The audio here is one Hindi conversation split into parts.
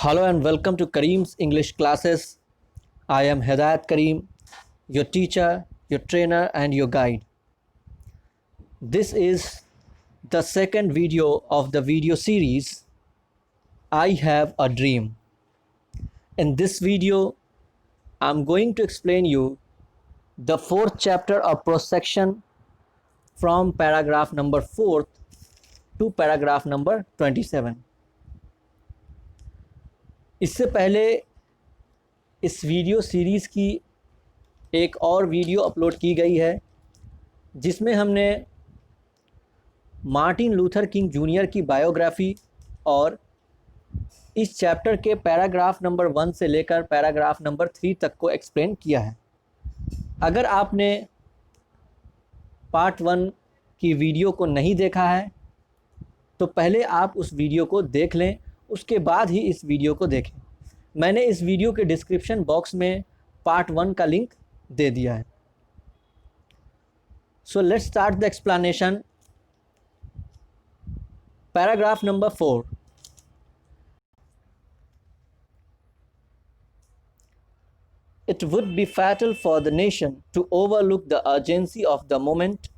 Hello and welcome to Kareem's English classes. I am Hidayat Kareem, your teacher, your trainer, and your guide. This is the second video of the video series I Have a Dream. In this video, I'm going to explain you the fourth chapter of prosection from paragraph number 4 to paragraph number 27. इससे पहले इस वीडियो सीरीज़ की एक और वीडियो अपलोड की गई है जिसमें हमने मार्टिन लूथर किंग जूनियर की बायोग्राफ़ी और इस चैप्टर के पैराग्राफ नंबर 1 से लेकर पैराग्राफ नंबर 3 तक को एक्सप्लेन किया है। अगर आपने पार्ट 1 की वीडियो को नहीं देखा है तो पहले आप उस वीडियो को देख लें, उसके बाद ही इस वीडियो को देखें। मैंने इस वीडियो के डिस्क्रिप्शन बॉक्स में पार्ट 1 का लिंक दे दिया है। So let's start the explanation. Paragraph number 4। It would be fatal for the nation to overlook the urgency of the moment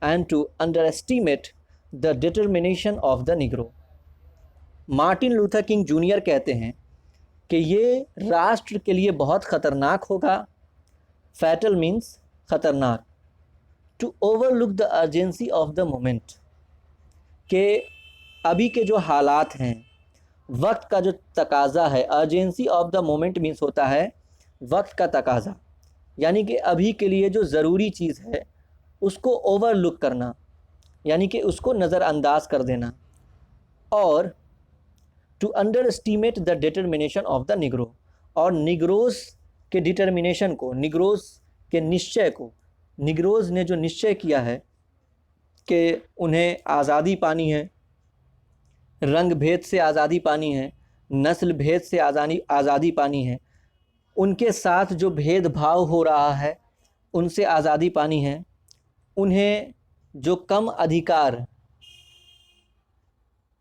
and to underestimate the determination of the Negro। Martin Luther King Junior कहते हैं कि ये राष्ट्र के लिए बहुत ख़तरनाक होगा। फैटल मीन्स ख़तरनाक। To overlook the urgency of the moment, कि अभी के जो हालात हैं, वक्त का जो तकाज़ा है। Urgency of the moment means होता है वक्त का तकाज़ा, यानी कि अभी के लिए जो ज़रूरी चीज़ है उसको ओवरलुक करना, यानी कि उसको नज़रअंदाज कर देना। और to underestimate the determination of the Negro, और निग्रोज़ के डिटर्मिनेशन को, निग्रोज़ के निश्चय को, निग्रोज़ ने जो निश्चय किया है कि उन्हें आज़ादी पानी है, रंग भेद से आज़ादी पानी है, नस्ल भेद से आज़ादी पानी है, उनके साथ जो भेदभाव हो रहा है उनसे आज़ादी पानी है, उन्हें जो कम अधिकार,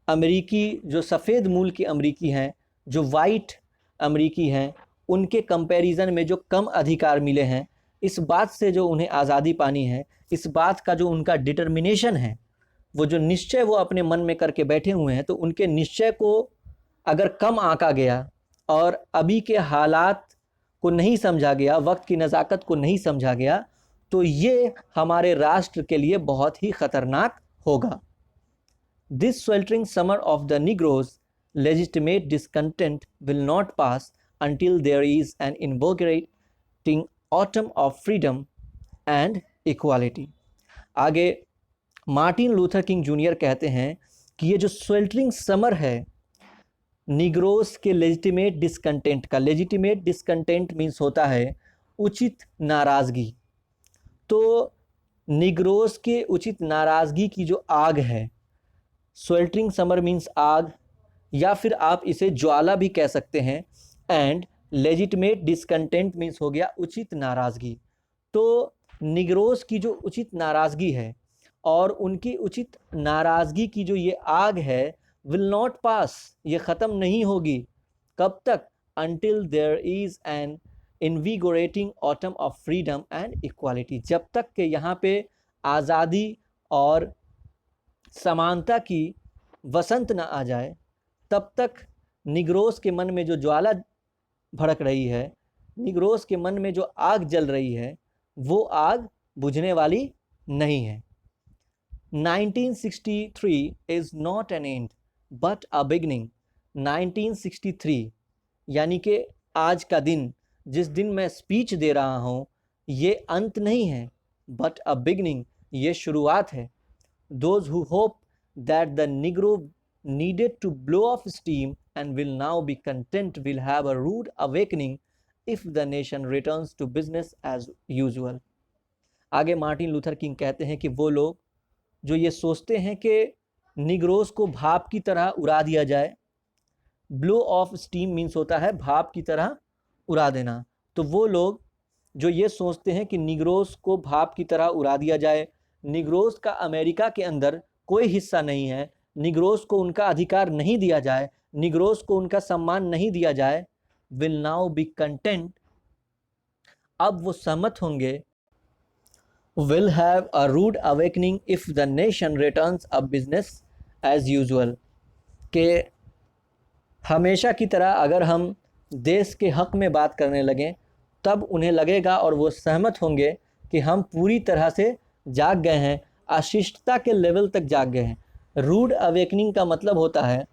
अमेरिकी जो सफ़ेद मूल के अमेरिकी हैं, जो वाइट अमेरिकी हैं, उनके कंपैरिजन में जो कम अधिकार मिले हैं, इस बात से जो उन्हें आज़ादी पानी है, इस बात का जो उनका डिटर्मिनेशन है, वो जो निश्चय वो अपने मन में करके बैठे हुए हैं, तो उनके निश्चय को अगर कम आंका गया और अभी के हालात को नहीं समझा गया, वक्त की नज़ाकत को नहीं समझा गया, तो ये हमारे राष्ट्र के लिए बहुत ही ख़तरनाक होगा। This sweltering summer of the Negroes' legitimate discontent will not pass until there is an invigorating autumn of freedom and equality। आगे मार्टिन लूथर किंग जूनियर कहते हैं कि ये जो स्वेल्टरिंग समर है निग्रोस के लेजिटिमेट डिसकंटेंट का, लेजिटिमेट डिसकंटेंट मीन्स होता है उचित नाराज़गी। तो निग्रोस के उचित नाराज़गी की जो आग है, स्वेल्टरिंग समर मीन्स आग, या फिर आप इसे ज्वाला भी कह सकते हैं। एंड लेजिटिमेट डिसकंटेंट मीन्स हो गया उचित नाराज़गी। तो निग्रोस की जो उचित नाराज़गी है और उनकी उचित नाराज़गी की जो ये आग है, विल नॉट पास, ये ख़त्म नहीं होगी। कब तक? Until there is an invigorating autumn of freedom and equality, जब तक कि यहाँ पे आज़ादी और समानता की वसंत न आ जाए, तब तक निग्रोस के मन में जो ज्वाला भड़क रही है, निग्रोस के मन में जो आग जल रही है, वो आग बुझने वाली नहीं है। 1963 is not an and but a beginning. 1963 यानी कि आज का दिन, जिस दिन मैं स्पीच दे रहा हूँ, ये अंत नहीं है, बट अ बिगनिंग, ये शुरुआत है। Those who hope that the Negro needed to blow off steam and will now be content will have a rude awakening if the nation returns to business as usual। आगे मार्टिन लूथर किंग कहते हैं कि वो लोग जो ये सोचते हैं कि निग्रोस को भाप की तरह उड़ा दिया जाए, ब्लो ऑफ स्टीम मीन्स होता है भाप की तरह उड़ा देना। तो वो लोग जो ये सोचते हैं कि निग्रोस को भाप की तरह उड़ा दिया जाए, निग्रोस का अमेरिका के अंदर कोई हिस्सा नहीं है, निग्रोस को उनका अधिकार नहीं दिया जाए, निग्रोस को उनका सम्मान नहीं दिया जाए, विल नाउ बी कंटेंट, अब वो सहमत होंगे, will have a rude awakening if the nation returns a business as usual, के हमेशा की तरह अगर हम देश के हक में बात करने लगें तब उन्हें लगेगा और वो सहमत होंगे कि हम पूरी तरह से जाग गए हैं, अशिष्टता के लेवल तक जाग गए हैं। रूड अवेकनिंग का मतलब होता है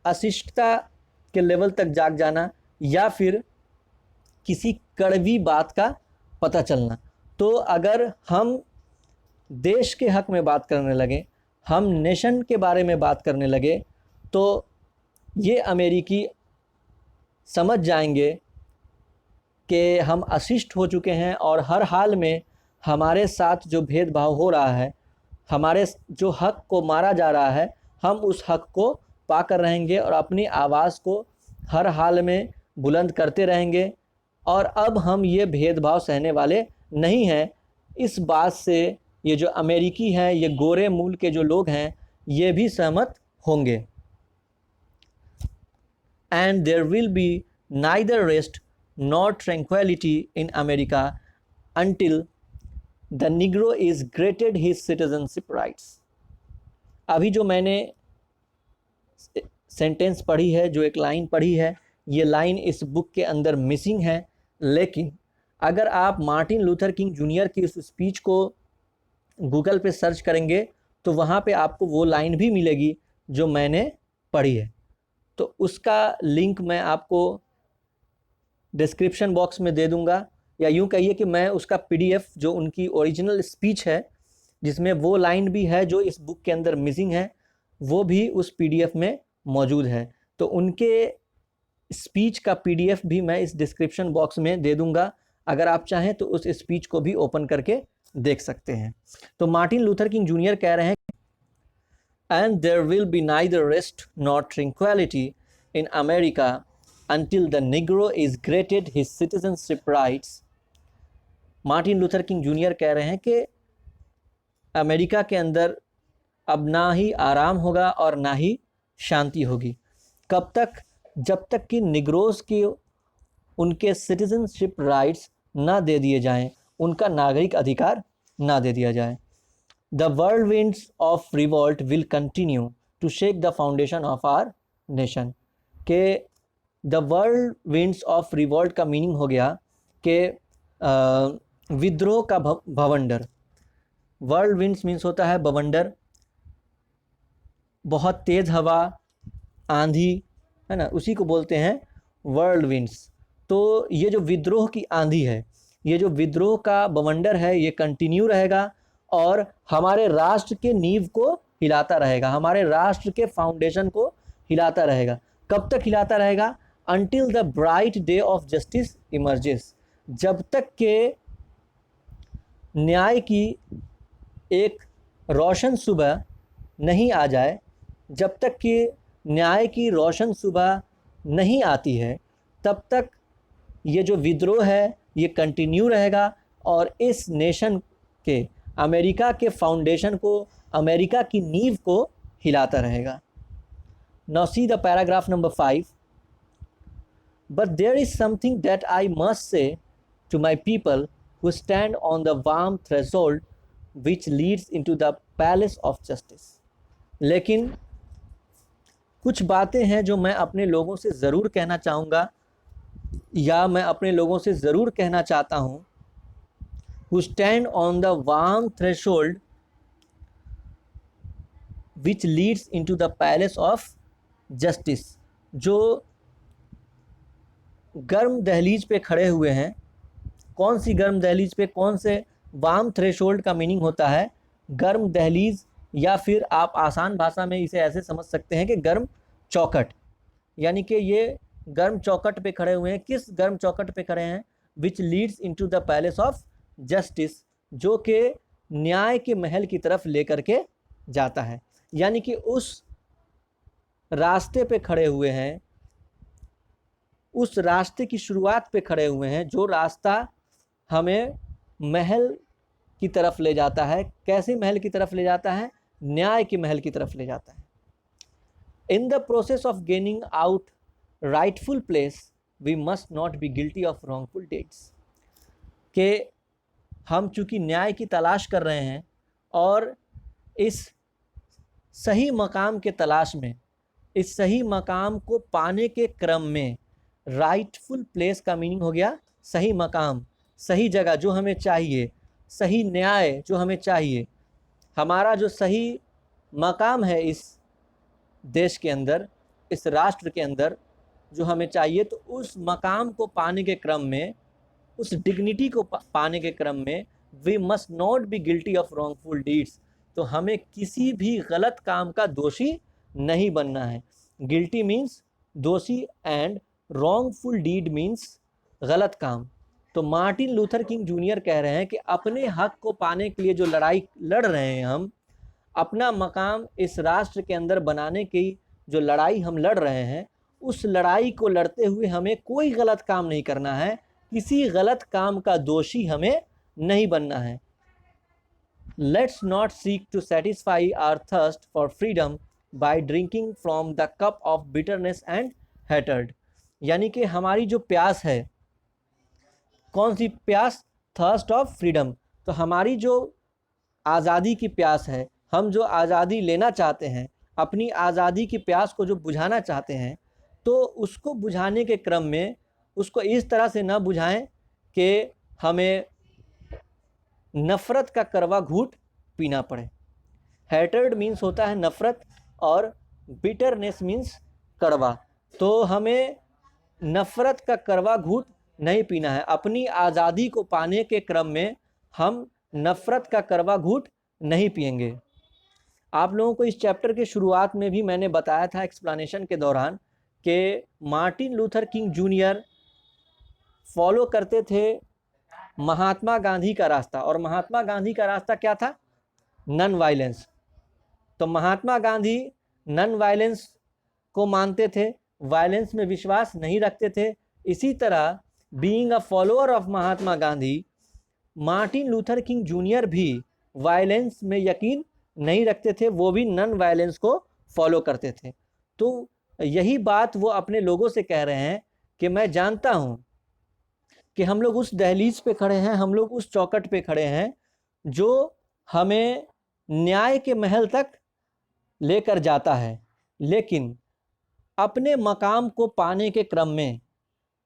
अशिष्टता के लेवल तक जाग जाना या फिर किसी कड़वी बात का पता चलना। तो अगर हम देश के हक में बात करने लगे, हम नेशन के बारे में बात करने लगे, तो ये अमेरिकी समझ जाएंगे कि हम अशिष्ट हो चुके हैं और हर हाल में हमारे साथ जो भेदभाव हो रहा है, हमारे जो हक को मारा जा रहा है, हम उस हक को पाकर रहेंगे और अपनी आवाज़ को हर हाल में बुलंद करते रहेंगे। और अब हम ये भेदभाव सहने वाले नहीं हैं। इस बात से ये जो अमेरिकी हैं, ये गोरे मूल के जो लोग हैं, ये भी सहमत होंगे। And there will be neither rest nor tranquility in America until the Negro is granted his citizenship rights. अभी जो मैंने सेंटेंस पढ़ी है, जो एक लाइन पढ़ी है, ये लाइन इस बुक के अंदर मिसिंग है। लेकिन अगर आप मार्टिन लूथर किंग जूनियर की उस स्पीच को गूगल पे सर्च करेंगे तो वहाँ पे आपको वो लाइन भी मिलेगी जो मैंने पढ़ी है। तो उसका लिंक मैं आपको डिस्क्रिप्शन बॉक्स में दे दूंगा, या यूँ कहिए कि मैं उसका PDF जो उनकी ओरिजिनल स्पीच है, जिसमें वो लाइन भी है जो इस बुक के अंदर मिसिंग है, वो भी उस PDF में मौजूद है। तो उनके स्पीच का PDF भी मैं इस डिस्क्रिप्शन बॉक्स में दे दूंगा, अगर आप चाहें तो उस स्पीच को भी ओपन करके देख सकते हैं। तो मार्टिन लूथर किंग जूनियर कह रहे हैं, and there will be neither rest nor tranquility in America until the Negro is granted his citizenship rights. Martin Luther King junior कह रहे हैं कि अमेरिका के अंदर अब ना ही आराम होगा और ना ही शांति होगी। कब तक? जब तक कि निग्रोस की उनके सिटीजनशिप राइट्स ना दे दिए जाएं, उनका नागरिक अधिकार ना दे दिया जाए। The whirlwinds of revolt will continue to shake the foundation of our nation. के the whirlwinds of revolt का मीनिंग हो गया कि विद्रोह का भवंडर। whirlwinds मीन्स होता है बवंडर, बहुत तेज़ हवा, आंधी, है ना, उसी को बोलते हैं whirlwinds। तो ये जो विद्रोह की आंधी है, ये जो विद्रोह का बवंडर है, ये कंटिन्यू रहेगा और हमारे राष्ट्र के नींव को हिलाता रहेगा, हमारे राष्ट्र के फाउंडेशन को हिलाता रहेगा। कब तक हिलाता रहेगा? Until the bright day of justice emerges, जब तक के न्याय की एक रोशन सुबह नहीं आ जाए, जब तक कि न्याय की रोशन सुबह नहीं आती है, तब तक ये जो विद्रोह है ये कंटिन्यू रहेगा और इस नेशन के, अमेरिका के फाउंडेशन को, अमेरिका की नींव को हिलाता रहेगा। Now see the paragraph number 5. But there is something that I must say to my people who stand on the warm threshold which leads into the palace of justice. लेकिन कुछ बातें हैं जो मैं अपने लोगों से ज़रूर कहना चाहूँगा, या मैं अपने लोगों से ज़रूर कहना चाहता हूँ, who stand on the warm threshold which leads into the palace of justice, जो गर्म दहलीज पे खड़े हुए हैं। कौन सी गर्म दहलीज पे? कौन से? वार्म थ्रेशोल्ड का मीनिंग होता है गर्म दहलीज, या फिर आप आसान भाषा में इसे ऐसे समझ सकते हैं कि गर्म चौखट। यानी कि ये गर्म चौखट पे खड़े हुए हैं। किस गर्म चौखट पे खड़े हैं? Which leads into the palace of justice, जो कि न्याय के महल की तरफ लेकर के जाता है। यानी कि उस रास्ते पे खड़े हुए हैं, उस रास्ते की शुरुआत पे खड़े हुए हैं जो रास्ता हमें महल की तरफ ले जाता है। कैसे महल की तरफ ले जाता है? न्याय के महल की तरफ ले जाता है। In the process of gaining our rightful place we must not be guilty of wrongful deeds. कि हम चूँकि न्याय की तलाश कर रहे हैं और इस सही मकाम के तलाश में, इस सही मकाम को पाने के क्रम में, राइटफुल प्लेस का मीनिंग हो गया सही मकाम, सही जगह जो हमें चाहिए, सही न्याय जो हमें चाहिए, हमारा जो सही मकाम है इस देश के अंदर, इस राष्ट्र के अंदर जो हमें चाहिए, तो उस मकाम को पाने के क्रम में, उस डिग्निटी को पाने के क्रम में we must not be guilty of wrongful deeds, तो हमें किसी भी गलत काम का दोषी नहीं बनना है। गिल्टी मीन्स दोषी एंड रॉन्गफुल डीड मीन्स गलत काम। तो मार्टिन लूथर किंग जूनियर कह रहे हैं कि अपने हक को पाने के लिए जो लड़ाई लड़ रहे हैं हम, अपना मकाम इस राष्ट्र के अंदर बनाने की जो लड़ाई हम लड़ रहे हैं, उस लड़ाई को लड़ते हुए हमें कोई गलत काम नहीं करना है, किसी गलत काम का दोषी हमें नहीं बनना है। Let's not seek to satisfy our thirst for freedom by drinking from the cup of bitterness and hatred। यानी कि हमारी जो प्यास है, कौन सी प्यास? Thirst of freedom. तो हमारी जो आज़ादी की प्यास है, हम जो आज़ादी लेना चाहते हैं, अपनी आज़ादी की प्यास को जो बुझाना चाहते हैं, तो उसको बुझाने के क्रम में उसको इस तरह से ना बुझाएं कि हमें नफ़रत का करवा घूंट पीना पड़े। हेटर्ड मीन्स होता है नफ़रत और बिटरनेस मीन्स कड़वा। तो हमें नफ़रत का करवा घूंट नहीं पीना है। अपनी आज़ादी को पाने के क्रम में हम नफ़रत का करवा घूंट नहीं पिएंगे। आप लोगों को इस चैप्टर के शुरुआत में भी मैंने बताया था एक्सप्लेनेशन के दौरान कि Martin Luther King junior follow करते थे महात्मा गांधी का रास्ता, और महात्मा गांधी का रास्ता क्या था? Nonviolence. तो महात्मा गांधी नन वायलेंस को मानते थे, वायलेंस में विश्वास नहीं रखते थे। इसी तरह being a follower of Mahatma Gandhi, Martin Luther King junior भी वायलेंस में यकीन नहीं रखते थे, वो भी नन वायलेंस को फॉलो करते थे। तो यही बात वो अपने लोगों से कह रहे हैं कि मैं जानता हूँ कि हम लोग उस दहलीज पे खड़े हैं, हम लोग उस चौखट पे खड़े हैं जो हमें न्याय के महल तक लेकर जाता है, लेकिन अपने मकाम को पाने के क्रम में,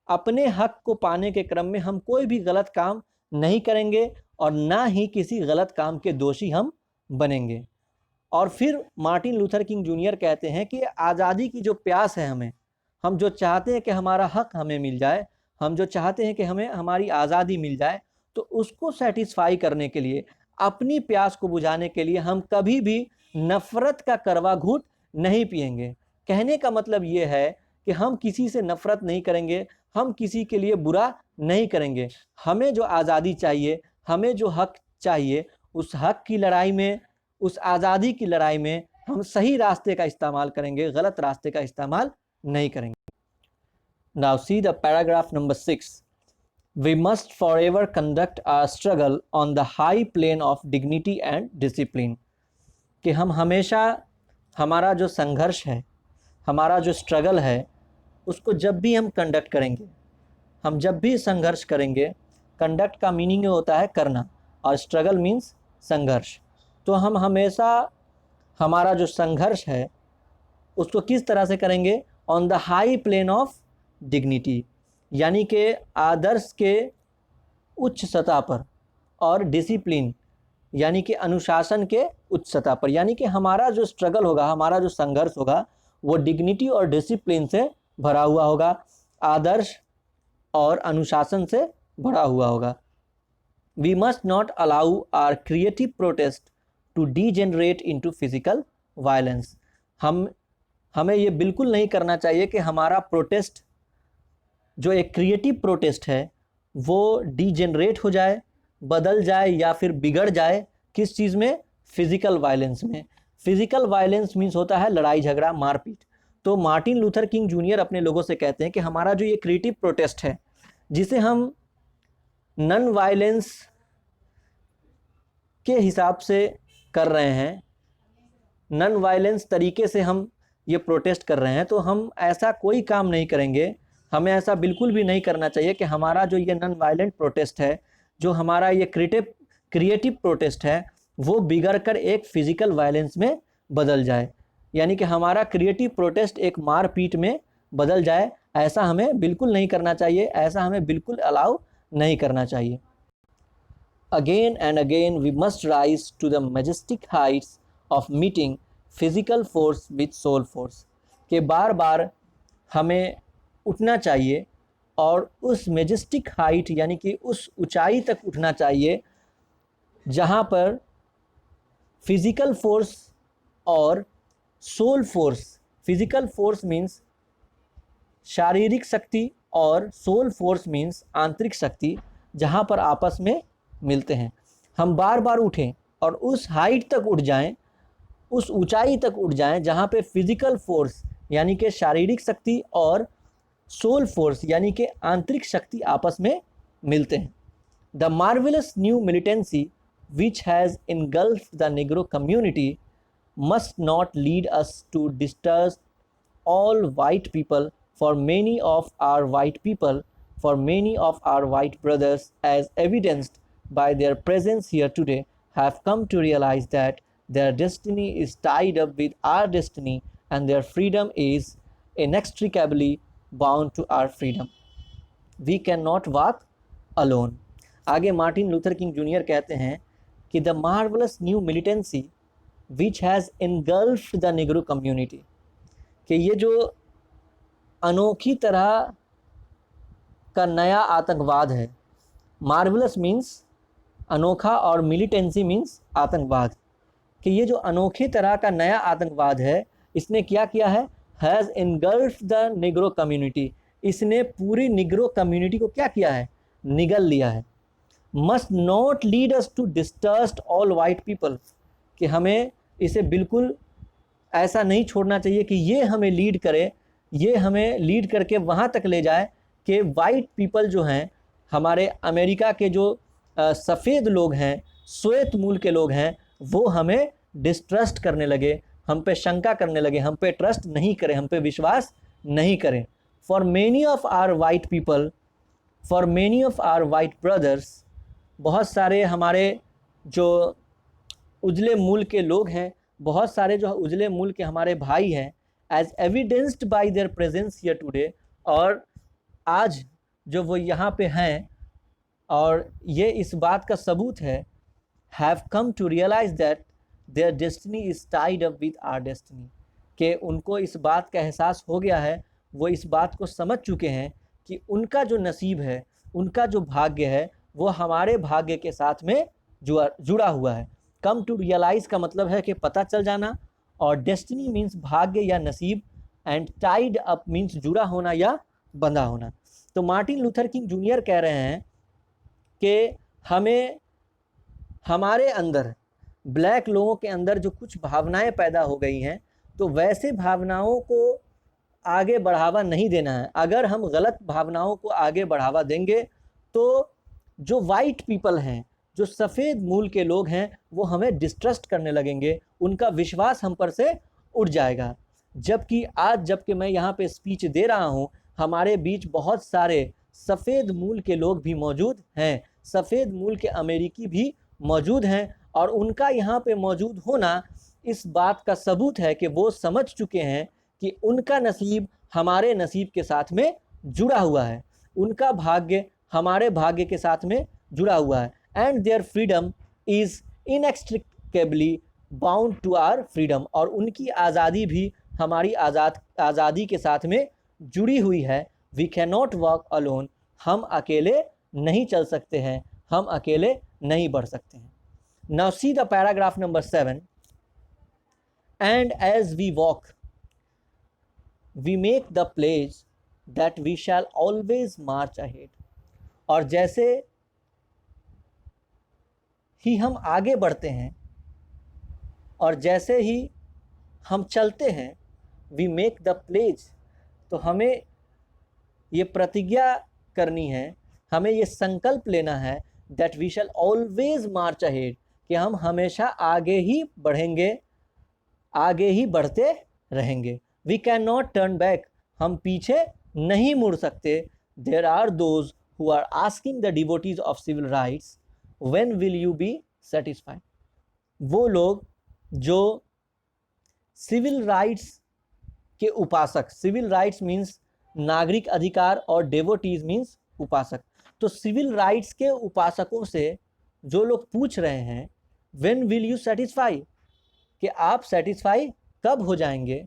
अपने हक को पाने के क्रम में हम कोई भी गलत काम नहीं करेंगे और ना ही किसी गलत काम के दोषी हम बनेंगे। और फिर मार्टिन लूथर किंग जूनियर कहते हैं कि आज़ादी की जो प्यास है हमें, हम जो चाहते हैं कि हमारा हक हमें मिल जाए, हम जो चाहते हैं कि हमें हमारी आज़ादी मिल जाए, तो उसको सेटिस्फाई करने के लिए, अपनी प्यास को बुझाने के लिए हम कभी भी नफ़रत का करवा घूंट नहीं पिएंगे। कहने का मतलब ये है कि हम किसी से नफ़रत नहीं करेंगे, हम किसी के लिए बुरा नहीं करेंगे। हमें जो आज़ादी चाहिए, हमें जो हक चाहिए, उस हक की लड़ाई में, उस आज़ादी की लड़ाई में हम सही रास्ते का इस्तेमाल करेंगे, गलत रास्ते का इस्तेमाल नहीं करेंगे। Now see the paragraph number 6. We must forever conduct our struggle on the high plane of dignity and discipline। कि हम हमेशा हमारा जो संघर्ष है, हमारा जो स्ट्रगल है, उसको जब भी हम कंडक्ट करेंगे, हम जब भी संघर्ष करेंगे, कंडक्ट का मीनिंग होता है करना और स्ट्रगल मीन्स संघर्ष। तो हम हमेशा हमारा जो संघर्ष है उसको किस तरह से करेंगे? On the high plane of dignity, यानी कि आदर्श के उच्च सतह पर, और डिसिप्लिन यानी कि अनुशासन के उच्च सतह पर। यानी कि हमारा जो स्ट्रगल होगा, हमारा जो संघर्ष होगा, वो डिग्निटी और डिसिप्लिन से भरा हुआ होगा, आदर्श और अनुशासन से भरा हुआ होगा। We must not allow our creative protest to degenerate into physical violence. हमें ये बिल्कुल नहीं करना चाहिए कि हमारा प्रोटेस्ट, जो एक क्रिएटिव प्रोटेस्ट है, वो डीजेनरेट हो जाए, बदल जाए या फिर बिगड़ जाए। किस चीज़ में? फिज़िकल वायलेंस में। फिज़िकल वायलेंस मीन्स होता है लड़ाई झगड़ा मारपीट। तो मार्टिन लूथर किंग जूनियर अपने लोगों से कहते हैं कि हमारा जो ये क्रिएटिव प्रोटेस्ट है, जिसे हम नन वायलेंस के हिसाब से कर रहे हैं, नन वायलेंस तरीके से हम ये प्रोटेस्ट कर रहे हैं, तो हम ऐसा कोई काम नहीं करेंगे, हमें ऐसा बिल्कुल भी नहीं करना चाहिए कि हमारा जो ये नॉन वायलेंट प्रोटेस्ट है, जो हमारा ये क्रिएटिव प्रोटेस्ट है, वो बिगड़ कर एक फिजिकल वायलेंस में बदल जाए, यानी कि हमारा क्रिएटिव प्रोटेस्ट एक मारपीट में बदल जाए। ऐसा हमें बिल्कुल नहीं करना चाहिए, ऐसा हमें बिल्कुल अलाउ नहीं करना चाहिए। Again and again we must rise to the majestic heights of meeting physical force with soul force, कि बार बार हमें उठना चाहिए और उस मेजेस्टिक हाइट यानी कि उस ऊंचाई तक उठना चाहिए जहाँ पर फिजिकल फोर्स और soul force, physical force means शारीरिक शक्ति और सोल फोर्स मीन्स आंतरिक शक्ति, जहाँ पर आपस में मिलते हैं। हम बार बार उठें और उस हाइट तक उठ जाएं, उस ऊंचाई तक उठ जाएं जहाँ पे फिजिकल फोर्स यानी कि शारीरिक शक्ति और सोल फोर्स यानी कि आंतरिक शक्ति आपस में मिलते हैं। The marvellous new militancy which has engulfed the Negro community must not lead us to distrust all white people, for many of our white people, for many of our white brothers, as evidenced by their presence here today, have come to realize that their destiny is tied up with our destiny and their freedom is inextricably bound to our freedom. We cannot walk alone. आगे मार्टिन लूथर किंग जूनियर कहते हैं कि the marvellous new militancy which has इनगल्फ्ड the Negro community, कि ये जो अनोखी तरह का नया आतंकवाद है, मार्वलस मीन्स अनोखा और मिलिटेंसी मीन्स आतंकवाद, कि ये जो अनोखी तरह का नया आतंकवाद है, इसने क्या किया है, हैज़ इनगल्फ्ड द निग्रो कम्युनिटी, इसने पूरी निग्रो कम्युनिटी को क्या किया है, निगल लिया है। Must not lead us to distrust all white people, कि हमें इसे बिल्कुल ऐसा नहीं छोड़ना चाहिए कि ये हमें लीड करे, ये हमें लीड करके वहाँ तक ले जाए कि वाइट पीपल जो हैं, हमारे अमेरिका के जो सफ़ेद लोग हैं, श्वेत मूल के लोग हैं, वो हमें डिस्ट्रस्ट करने लगे, हम पे शंका करने लगे, हम पे ट्रस्ट नहीं करें, हम पे विश्वास नहीं करें। For many of our white people, for many of our white brothers, बहुत सारे हमारे जो उजले मूल के लोग हैं, बहुत सारे जो उजले मूल के हमारे भाई हैं, as evidenced by their presence here today, और आज जो वो यहाँ पे हैं और ये इस बात का सबूत है, have come to realize that their destiny is tied up with our destiny, कि उनको इस बात का एहसास हो गया है, वो इस बात को समझ चुके हैं कि उनका जो नसीब है, उनका जो भाग्य है, वो हमारे भाग्य के साथ में जुड़ा हुआ है। कम टू रियलाइज़ का मतलब है कि पता चल जाना, और डेस्टिनी मीन्स भाग्य या नसीब, एंड टाइड अप मीन्स जुड़ा होना या बंधा होना। तो मार्टिन लूथर किंग जूनियर कह रहे हैं कि हमें हमारे अंदर, ब्लैक लोगों के अंदर जो कुछ भावनाएं पैदा हो गई हैं, तो वैसे भावनाओं को आगे बढ़ावा नहीं देना है। अगर हम गलत भावनाओं को आगे बढ़ावा देंगे तो जो वाइट पीपल हैं, जो सफ़ेद मूल के लोग हैं, वो हमें डिस्ट्रस्ट करने लगेंगे, उनका विश्वास हम पर से उठ जाएगा। जबकि आज जबकि मैं यहाँ पे स्पीच दे रहा हूँ, हमारे बीच बहुत सारे सफ़ेद मूल के लोग भी मौजूद हैं, सफ़ेद मूल के अमेरिकी भी मौजूद हैं, और उनका यहाँ पे मौजूद होना इस बात का सबूत है कि वो समझ चुके हैं कि उनका नसीब हमारे नसीब के साथ में जुड़ा हुआ है, उनका भाग्य हमारे भाग्य के साथ में जुड़ा हुआ है, and their freedom is inextricably bound to our freedom, और उनकी आज़ादी भी हमारी आज़ादी के साथ में जुड़ी हुई है। We can not walk alone, हम अकेले नहीं चल सकते हैं, हम अकेले नहीं बढ़ सकते हैं। Now see the paragraph number 7, and as we walk we make the pledge that we shall always march ahead, और जैसे ही हम आगे बढ़ते हैं और जैसे ही हम चलते हैं, वी मेक द प्लेज, तो हमें ये प्रतिज्ञा करनी है, हमें ये संकल्प लेना है, that we shall always march ahead, कि हम हमेशा आगे ही बढ़ेंगे, आगे ही बढ़ते रहेंगे। We can not turn back, हम पीछे नहीं मुड़ सकते। There are those who are asking the devotees of civil rights when will you be satisfied. वो लोग जो सिविल राइट्स के उपासक, सिविल राइट्स मीन्स नागरिक अधिकार और डेवोटीज मीन्स उपासक, तो सिविल राइट्स के उपासकों से जो लोग पूछ रहे हैं व्हेन विल यू सेटिस्फाई, कि आप सेटिस्फाई कब हो जाएंगे,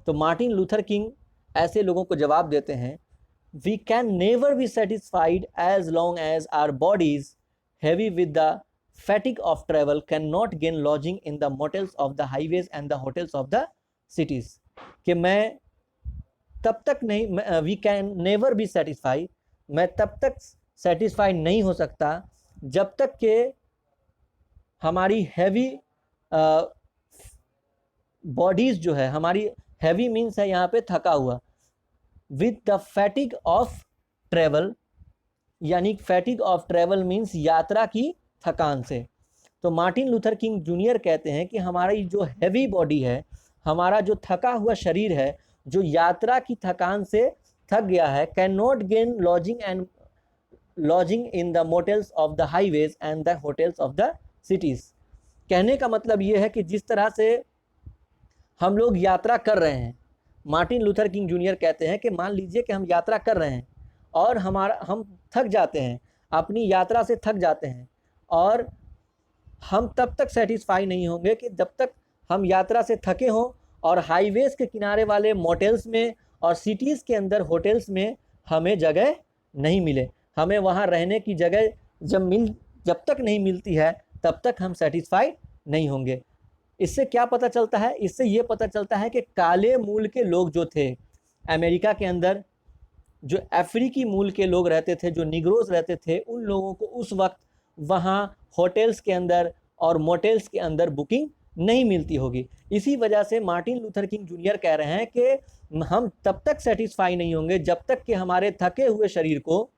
तो मार्टिन लूथर किंग ऐसे लोगों को जवाब देते हैं, we can never be satisfied as long as our bodies heavy with the fatigue of travel cannot gain lodging in the motels of the highways and the hotels of the cities। कि मैं तब तक नहीं, we can never be satisfy, मैं तब तक सेटिस्फाई नहीं हो सकता जब तक कि हमारी हैवी बॉडीज जो है, हमारी हैवी मीन्स है यहाँ पे थका हुआ, with the fatigue of travel, यानी फैटिग ऑफ ट्रेवल मीन्स यात्रा की थकान से। तो मार्टिन लूथर किंग जूनियर कहते हैं कि हमारी जो हैवी बॉडी है, हमारा जो थका हुआ शरीर है, जो यात्रा की थकान से थक गया है, can not gain lodging in the motels of the highways and the hotels of the cities. कहने का मतलब ये है कि जिस तरह से हम लोग यात्रा कर रहे हैं, मार्टिन लूथर किंग जूनियर कहते हैं कि मान लीजिए कि हम यात्रा कर रहे हैं और हम थक जाते हैं, अपनी यात्रा से थक जाते हैं, और हम तब तक सेटिस्फाई नहीं होंगे कि जब तक हम यात्रा से थके हों और हाईवेज़ के किनारे वाले मोटेल्स में और सिटीज़ के अंदर होटल्स में हमें जगह नहीं मिले। हमें वहाँ रहने की जगह जब तक नहीं मिलती है तब तक हम सेटिस्फाई नहीं होंगे। इससे क्या पता चलता है? इससे ये पता चलता है कि काले मूल के लोग जो थे अमेरिका के अंदर, जो अफ्रीकी मूल के लोग रहते थे, जो निग्रोज रहते थे, उन लोगों को उस वक्त वहाँ होटल्स के अंदर और मोटेल्स के अंदर बुकिंग नहीं मिलती होगी। इसी वजह से मार्टिन लूथर किंग जूनियर कह रहे हैं कि हम तब तक सेटिस्फाई नहीं होंगे जब तक कि हमारे थके हुए शरीर को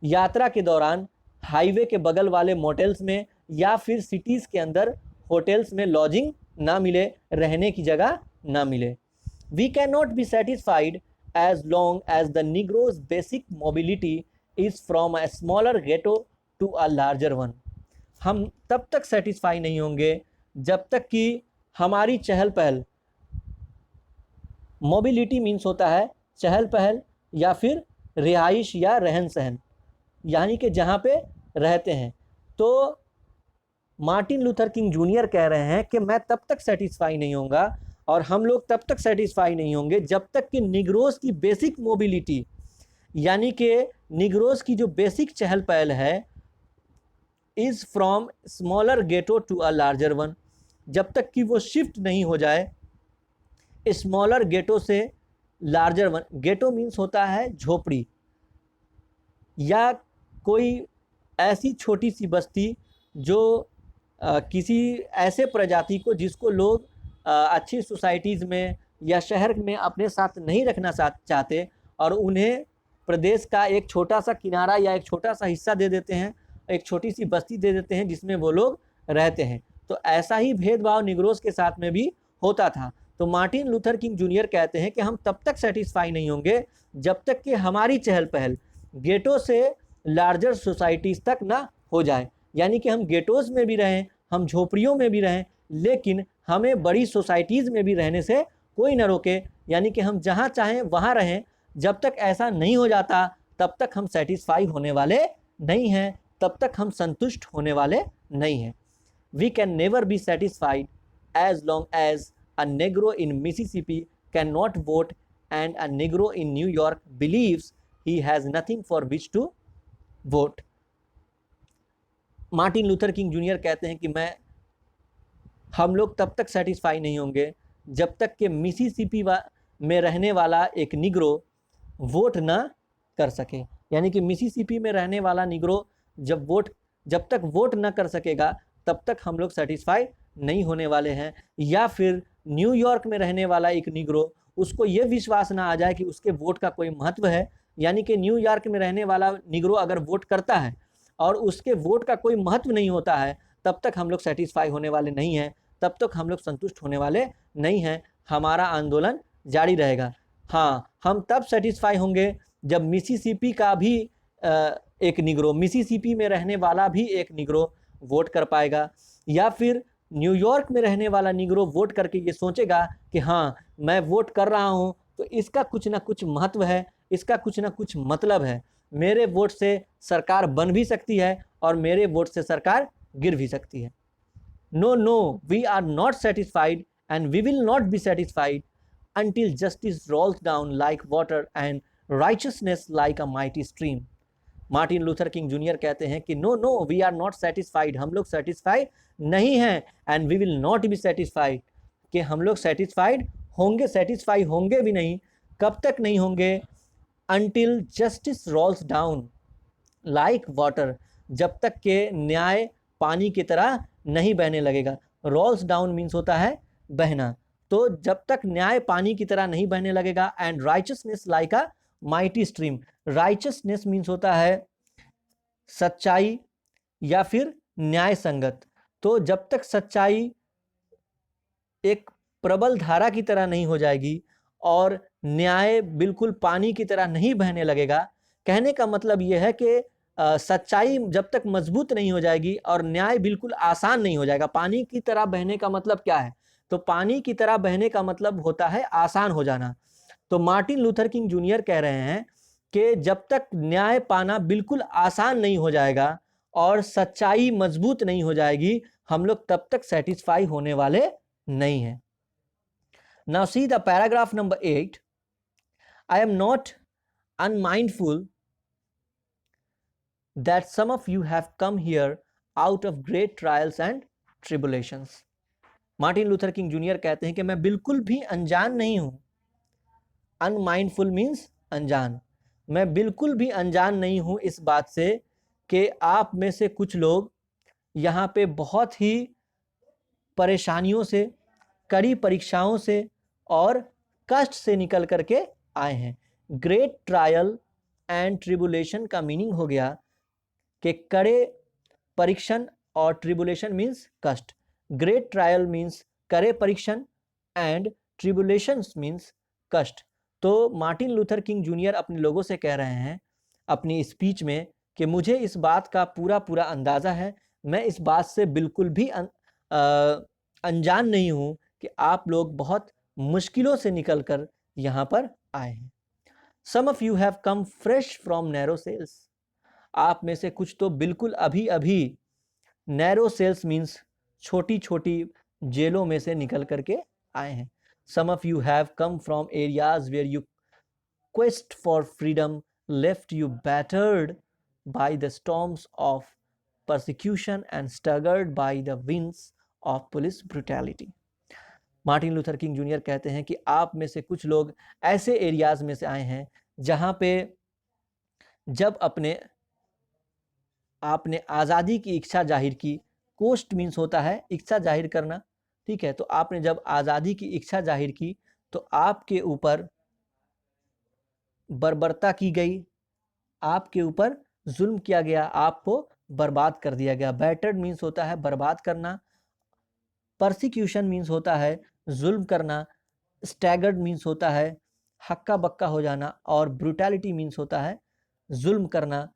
यात्रा के दौरान हाईवे के बगल वाले मोटेल्स में या फिर सिटीज़ के अंदर होटल्स में लॉजिंग ना मिले, रहने की जगह ना मिले। We can not be satisfied as long as the Negro's basic mobility is from a smaller ghetto to a larger one। हम तब तक सेटिस्फाई नहीं होंगे जब तक कि हमारी चहल पहल, मोबिलिटी मीन्स होता है चहल पहल या फिर रिहाइश या रहन सहन, यानी कि जहाँ पे रहते हैं। तो मार्टिन लूथर किंग जूनियर कह रहे हैं कि मैं तब तक सेटिस्फाई नहीं होऊंगा और हम लोग तब तक सेटिस्फाई नहीं होंगे जब तक कि निग्रोज की बेसिक मोबिलिटी, यानी कि निग्रोज की जो बेसिक चहल पहल है, is from smaller ghetto to a larger one, जब तक कि वो शिफ्ट नहीं हो जाए स्मॉलर गेटो से लार्जर वन। गेटो मीन्स होता है झोपड़ी या कोई ऐसी छोटी सी बस्ती जो किसी ऐसे प्रजाति को जिसको लोग अच्छी सोसाइटीज़ में या शहर में अपने साथ नहीं रखना चाहते और उन्हें प्रदेश का एक छोटा सा किनारा या एक छोटा सा हिस्सा दे देते हैं, एक छोटी सी बस्ती दे देते हैं जिसमें वो लोग रहते हैं। तो ऐसा ही भेदभाव निग्रोज के साथ में भी होता था। तो मार्टिन लूथर किंग जूनियर कहते हैं कि हम तब तक सेटिस्फाई नहीं होंगे जब तक कि हमारी चहल पहल गेटो से लार्जर सोसाइटीज़ तक ना हो जाए, यानी कि हम गेटोज़ में भी रहें, हम झोपड़ियों में भी रहें, लेकिन हमें बड़ी सोसाइटीज़ में भी रहने से कोई न रोके, यानी कि हम जहाँ चाहें वहाँ रहें। जब तक ऐसा नहीं हो जाता तब तक हम सेटिस्फाई होने वाले नहीं हैं, तब तक हम संतुष्ट होने वाले नहीं हैं। We can never be satisfied as long as a negro in Mississippi can not vote and a negro in New York believes he has nothing for which to vote. Martin Luther King Junior कहते हैं कि हम लोग तब तक सेटिस्फाई नहीं होंगे जब तक कि मिसिसिपी में रहने वाला एक निग्रो वोट ना कर सके, यानी कि मिसिसिपी में रहने वाला निग्रो जब तक वोट ना कर सकेगा तब तक हम लोग सेटिस्फाई नहीं होने वाले हैं। या फिर न्यूयॉर्क में रहने वाला एक निग्रो, उसको ये विश्वास ना आ जाए कि उसके वोट का कोई महत्व है, यानी कि न्यूयॉर्क में रहने वाला निग्रो अगर वोट करता है और उसके वोट का कोई महत्व नहीं होता है, तब तक हम लोग सेटिस्फाई होने वाले नहीं हैं, तब तक हम लोग संतुष्ट होने वाले नहीं हैं। हमारा आंदोलन जारी रहेगा। हाँ, हम तब सेटिस्फाई होंगे जब मिसिसिपी का भी एक निग्रो, मिसिसिपी में रहने वाला भी एक निग्रो वोट कर पाएगा, या फिर न्यूयॉर्क में रहने वाला निग्रो वोट करके ये सोचेगा कि हाँ, मैं वोट कर रहा हूँ तो इसका कुछ ना कुछ महत्व है, इसका कुछ ना कुछ मतलब है, मेरे वोट से सरकार बन भी सकती है और मेरे वोट से सरकार गिर भी सकती है। No no, we are not satisfied and we will not be satisfied until justice rolls down like water and righteousness like a mighty stream। Martin Luther King Junior कहते हैं कि no no, we are not satisfied, हम लोग सेटिस्फाइड नहीं हैं, and we will not be satisfied, कि हम लोग सेटिस्फाइड होंगे, सेटिस्फाई होंगे भी नहीं। कब तक नहीं होंगे? until justice rolls down like water, जब तक के न्याय पानी की तरह नहीं बहने लगेगा। rolls down मीन्स होता है बहना, तो जब तक न्याय पानी की तरह नहीं बहने लगेगा। And richness like a mighty stream, richness means होता है सच्चाई या फिर न्याय संगत, तो जब तक सच्चाई एक प्रबल धारा की तरह नहीं हो जाएगी और न्याय बिल्कुल पानी की तरह नहीं बहने लगेगा, कहने का मतलब यह है कि सच्चाई जब तक मजबूत नहीं हो जाएगी और न्याय बिल्कुल आसान नहीं हो जाएगा। पानी की तरह बहने का मतलब क्या है? तो पानी की तरह बहने का मतलब होता है आसान हो जाना। तो मार्टिन लूथर किंग जूनियर कह रहे हैं कि जब तक न्याय पाना बिल्कुल आसान नहीं हो जाएगा और सच्चाई मजबूत नहीं हो जाएगी, हम लोग तब तक सेटिस्फाई होने वाले नहीं हैं। Now see the paragraph number 8. I am not unmindful that some of you have come here out of great trials and tribulations। Martin Luther King Junior कहते हैं कि मैं बिल्कुल भी अनजान नहीं हूं। अनमाइंडफुल मीन्स अनजान, मैं बिल्कुल भी अनजान नहीं हूं इस बात से कि आप में से कुछ लोग यहाँ पे बहुत ही परेशानियों से, कड़ी परीक्षाओं से और कष्ट से निकल करके आए हैं। ग्रेट ट्रायल एंड ट्रिबुलेशन का मीनिंग हो गया कि कड़े परीक्षण, और ट्रिबुलेशन मीन्स कष्ट। ग्रेट ट्रायल मीन्स कड़े परीक्षण एंड ट्रिबुलेशंस मीन्स कष्ट। तो मार्टिन लूथर किंग जूनियर अपने लोगों से कह रहे हैं अपनी स्पीच में कि मुझे इस बात का पूरा पूरा अंदाज़ा है, मैं इस बात से बिल्कुल भी अनजान नहीं हूं कि आप लोग बहुत मुश्किलों से निकलकर यहाँ पर आए हैं। Some of you have come fresh from narrow cells। आप में से कुछ तो बिल्कुल अभी अभी नैरो सेल्स मीन्स छोटी छोटी जेलों में से निकल करके आए हैं। Some of you have come from areas where you quest for freedom left you battered by the storms of persecution and staggered by the winds of police brutality। Martin Luther King Junior कहते हैं कि आप में से कुछ लोग ऐसे एरियाज में से आए हैं जहां पे जब आपने आज़ादी की इच्छा जाहिर की, कोस्ट मीन्स होता है इच्छा जाहिर करना, ठीक है, तो आपने जब आज़ादी की इच्छा जाहिर की तो आपके ऊपर बर्बरता की गई, आपके ऊपर जुल्म किया गया, आपको बर्बाद कर दिया गया। बैटर्ड मीन्स होता है बर्बाद करना, परसिक्यूशन मीन्स होता है जुल्म करना, स्टैगर्ड मीन्स होता है हक्का बक्का हो जाना, और ब्रूटैलिटी मीन्स होता है जुल्म करना,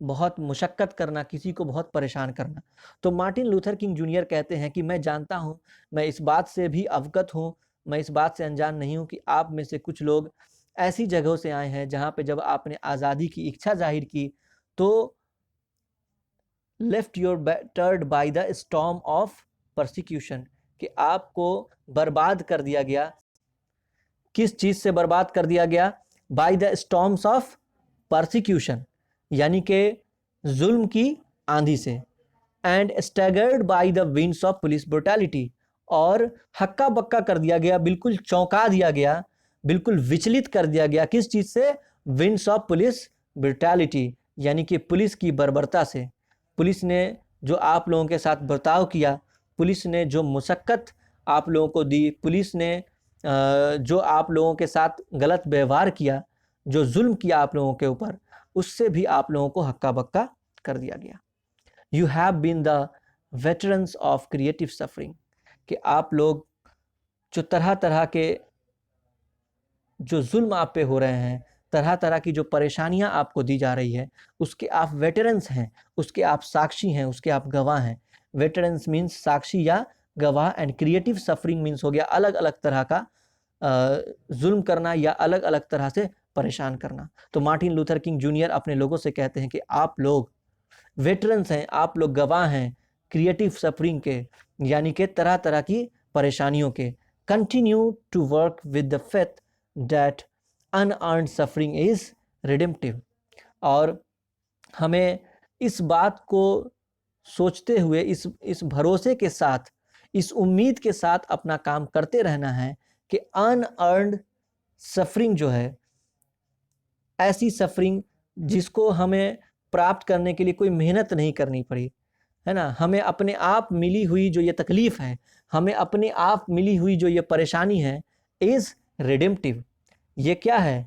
बहुत मुशक्कत करना, किसी को बहुत परेशान करना। तो मार्टिन लूथर किंग जूनियर कहते हैं कि मैं जानता हूँ, मैं इस बात से भी अवगत हूँ, मैं इस बात से अनजान नहीं हूँ कि आप में से कुछ लोग ऐसी जगहों से आए हैं जहाँ पे जब आपने आज़ादी की इच्छा जाहिर की तो left your battered by the storm of persecution, कि आपको बर्बाद कर दिया गया। किस चीज़ से बर्बाद कर दिया गया? By the storms of persecution, यानी कि जुल्म की आंधी से। And staggered by the winds of police brutality, और हक्का बक्का कर दिया गया, बिल्कुल चौंका दिया गया, बिल्कुल विचलित कर दिया गया। किस चीज़ से? विंड्स ऑफ पुलिस ब्रुटैलिटी, यानी कि पुलिस की बर्बरता से। पुलिस ने जो आप लोगों के साथ बर्ताव किया, पुलिस ने जो मुशक्कत आप लोगों को दी, पुलिस ने जो आप लोगों के साथ गलत व्यवहार किया, जो जुल्म किया आप लोगों के ऊपर, उससे भी आप लोगों को हक्का बक्का कर दिया गया। You have been the veterans of creative suffering, कि आप लोग जो तरह तरह के जो जुल्म आप पे हो रहे हैं, तरह तरह की जो परेशानियां आपको दी जा रही है, उसके आप वेटरन्स हैं, उसके आप साक्षी हैं, उसके आप गवाह हैं। वेटरन्स मीन्स साक्षी या गवाह, एंड क्रिएटिव सफरिंग मीन्स हो गया अलग अलग तरह का जुल्म करना या अलग अलग तरह से परेशान करना। तो मार्टिन लूथर किंग जूनियर अपने लोगों से कहते हैं कि आप लोग वेटरन्स हैं, आप लोग गवाह हैं क्रिएटिव सफरिंग के, यानी कि तरह तरह की परेशानियों के। Continue to work with the faith that unearned suffering is redemptive. और हमें इस बात को सोचते हुए, इस भरोसे के साथ, इस उम्मीद के साथ अपना काम करते रहना है कि अनअर्न्ड सफरिंग जो है, ऐसी सफरिंग जिसको हमें प्राप्त करने के लिए कोई मेहनत नहीं करनी पड़ी, है ना, हमें अपने आप मिली हुई जो ये तकलीफ़ है, हमें अपने आप मिली हुई जो ये परेशानी है, इज़ रिडेम्पटिव। ये क्या है?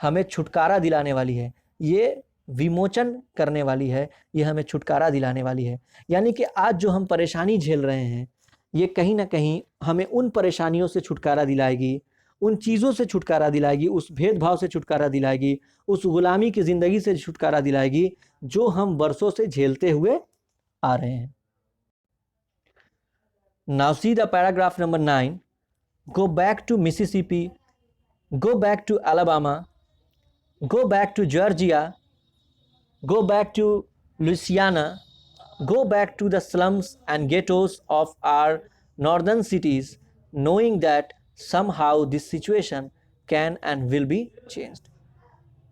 हमें छुटकारा दिलाने वाली है, ये विमोचन करने वाली है, ये हमें छुटकारा दिलाने वाली है। यानी कि आज जो हम परेशानी झेल रहे हैं, ये कहीं ना कहीं हमें उन परेशानियों से छुटकारा दिलाएगी, उन चीज़ों से छुटकारा दिलाएगी, उस भेदभाव से छुटकारा दिलाएगी, उस गुलामी की ज़िंदगी से छुटकारा दिलाएगी जो हम बरसों से झेलते हुए आ रहे हैं। Now see the paragraph number 9. Go back to Mississippi, go back to Alabama, go back to Georgia, go back to Louisiana, go back to the slums and ghettos of our northern cities, knowing that somehow this situation can and will be changed.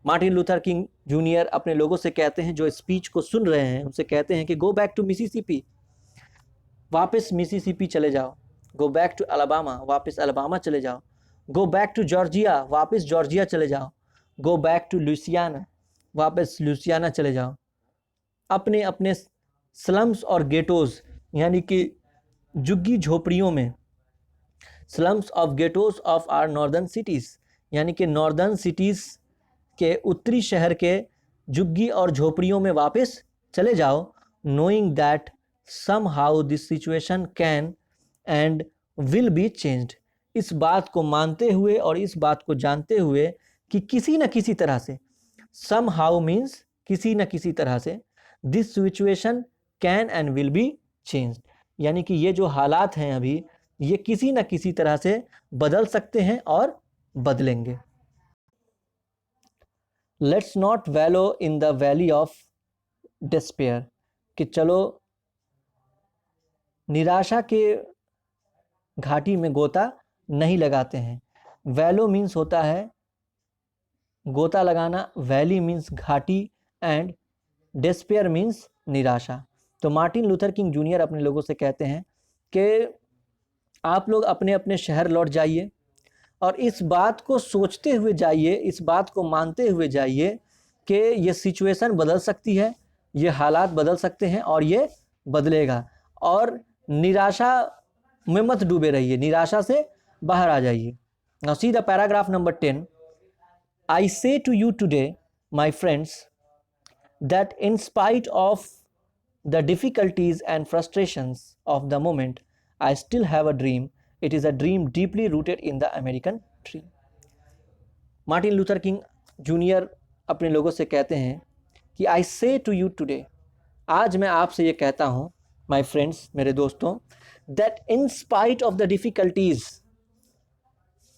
Martin Luther King junior अपने लोगों से कहते हैं, जो स्पीच को सुन रहे हैं उनसे कहते हैं कि गो बैक टू मिसिसिपी, वापस मिसिसिपी चले जाओ। गो बैक टू अलाबामा, वापस अलाबामा चले जाओ। गो बैक टू जॉर्जिया, वापस जॉर्जिया चले जाओ। गो बैक टू लुसियाना, वापस लुसियाना चले जाओ। अपने अपने स्लम्स और गेटोज़, यानी कि झुग्गी झोपड़ियों में, slums of ghettos of our northern cities, यानी कि नॉर्दर्न सिटीज़ के उत्तरी शहर के झुग्गी और झोपड़ियों में वापस चले जाओ। Knowing that somehow this situation can and will be changed, इस बात को मानते हुए और इस बात को जानते हुए कि किसी न किसी तरह से, somehow means किसी न किसी तरह से, this situation can and will be changed, यानी कि ये जो हालात हैं अभी, ये किसी न किसी तरह से बदल सकते हैं और बदलेंगे। Let's not wallow in the valley of despair, कि चलो निराशा के घाटी में गोता नहीं लगाते हैं। वैलो मीन्स होता है गोता लगाना, वैली मीन्स घाटी, एंड डेस्पेयर मीन्स निराशा। तो मार्टिन लूथर किंग जूनियर अपने लोगों से कहते हैं कि आप लोग अपने अपने शहर लौट जाइए और इस बात को सोचते हुए जाइए, इस बात को मानते हुए जाइए कि ये सिचुएशन बदल सकती है, ये हालात बदल सकते हैं और ये बदलेगा। और निराशा में मत डूबे रहिए, निराशा से बाहर आ जाइए। Now see the paragraph number 10. I say to you today, my friends, that in spite of the difficulties and frustrations of the moment, I still have a dream. It is a dream deeply rooted in the American dream. Martin Luther King junior अपने लोगों से कहते हैं कि I say to you today, आज मैं आपसे ये कहता हूँ, माई फ्रेंड्स, मेरे दोस्तों, that in spite of the difficulties,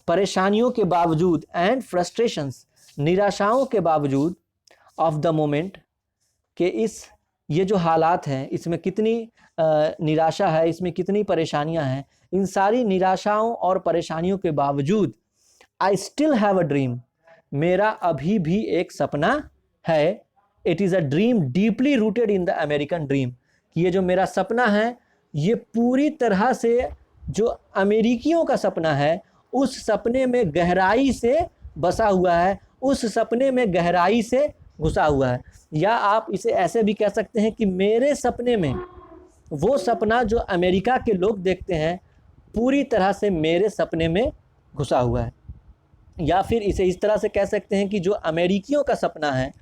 परेशानियों के बावजूद, एंड फ्रस्ट्रेशंस, निराशाओं के बावजूद, ऑफ द मोमेंट, कि ये जो हालात हैं इसमें कितनी निराशा है, इसमें कितनी परेशानियां हैं, इन सारी निराशाओं और परेशानियों के बावजूद I still have a dream, मेरा अभी भी एक सपना है। It is a dream deeply rooted in the American dream, कि ये जो मेरा सपना है ये पूरी तरह से जो अमेरिकियों का सपना है, उस सपने में गहराई से बसा हुआ है, उस सपने में गहराई से घुसा हुआ है। या आप इसे ऐसे भी कह सकते हैं कि मेरे सपने में वो सपना जो अमेरिका के लोग देखते हैं पूरी तरह से मेरे सपने में घुसा हुआ है। या फिर इसे इस तरह से कह सकते हैं कि जो अमेरिकियों का सपना है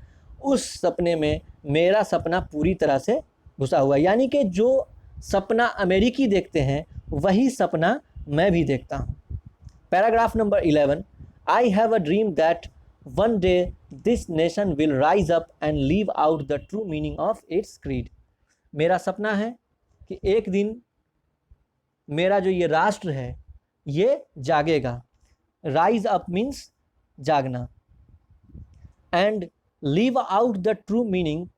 उस सपने में मेरा सपना पूरी तरह से घुसा हुआ है। यानी कि जो सपना अमेरिकी देखते हैं वही सपना मैं भी देखता हूँ। Paragraph number 11, I have a dream that one day this nation will rise up and leave out the true meaning of its creed. मेरा सपना है कि एक दिन मेरा जो ये राष्ट्र है ये जागेगा। राइज अप मीन्स जागना, and leave out the true meaning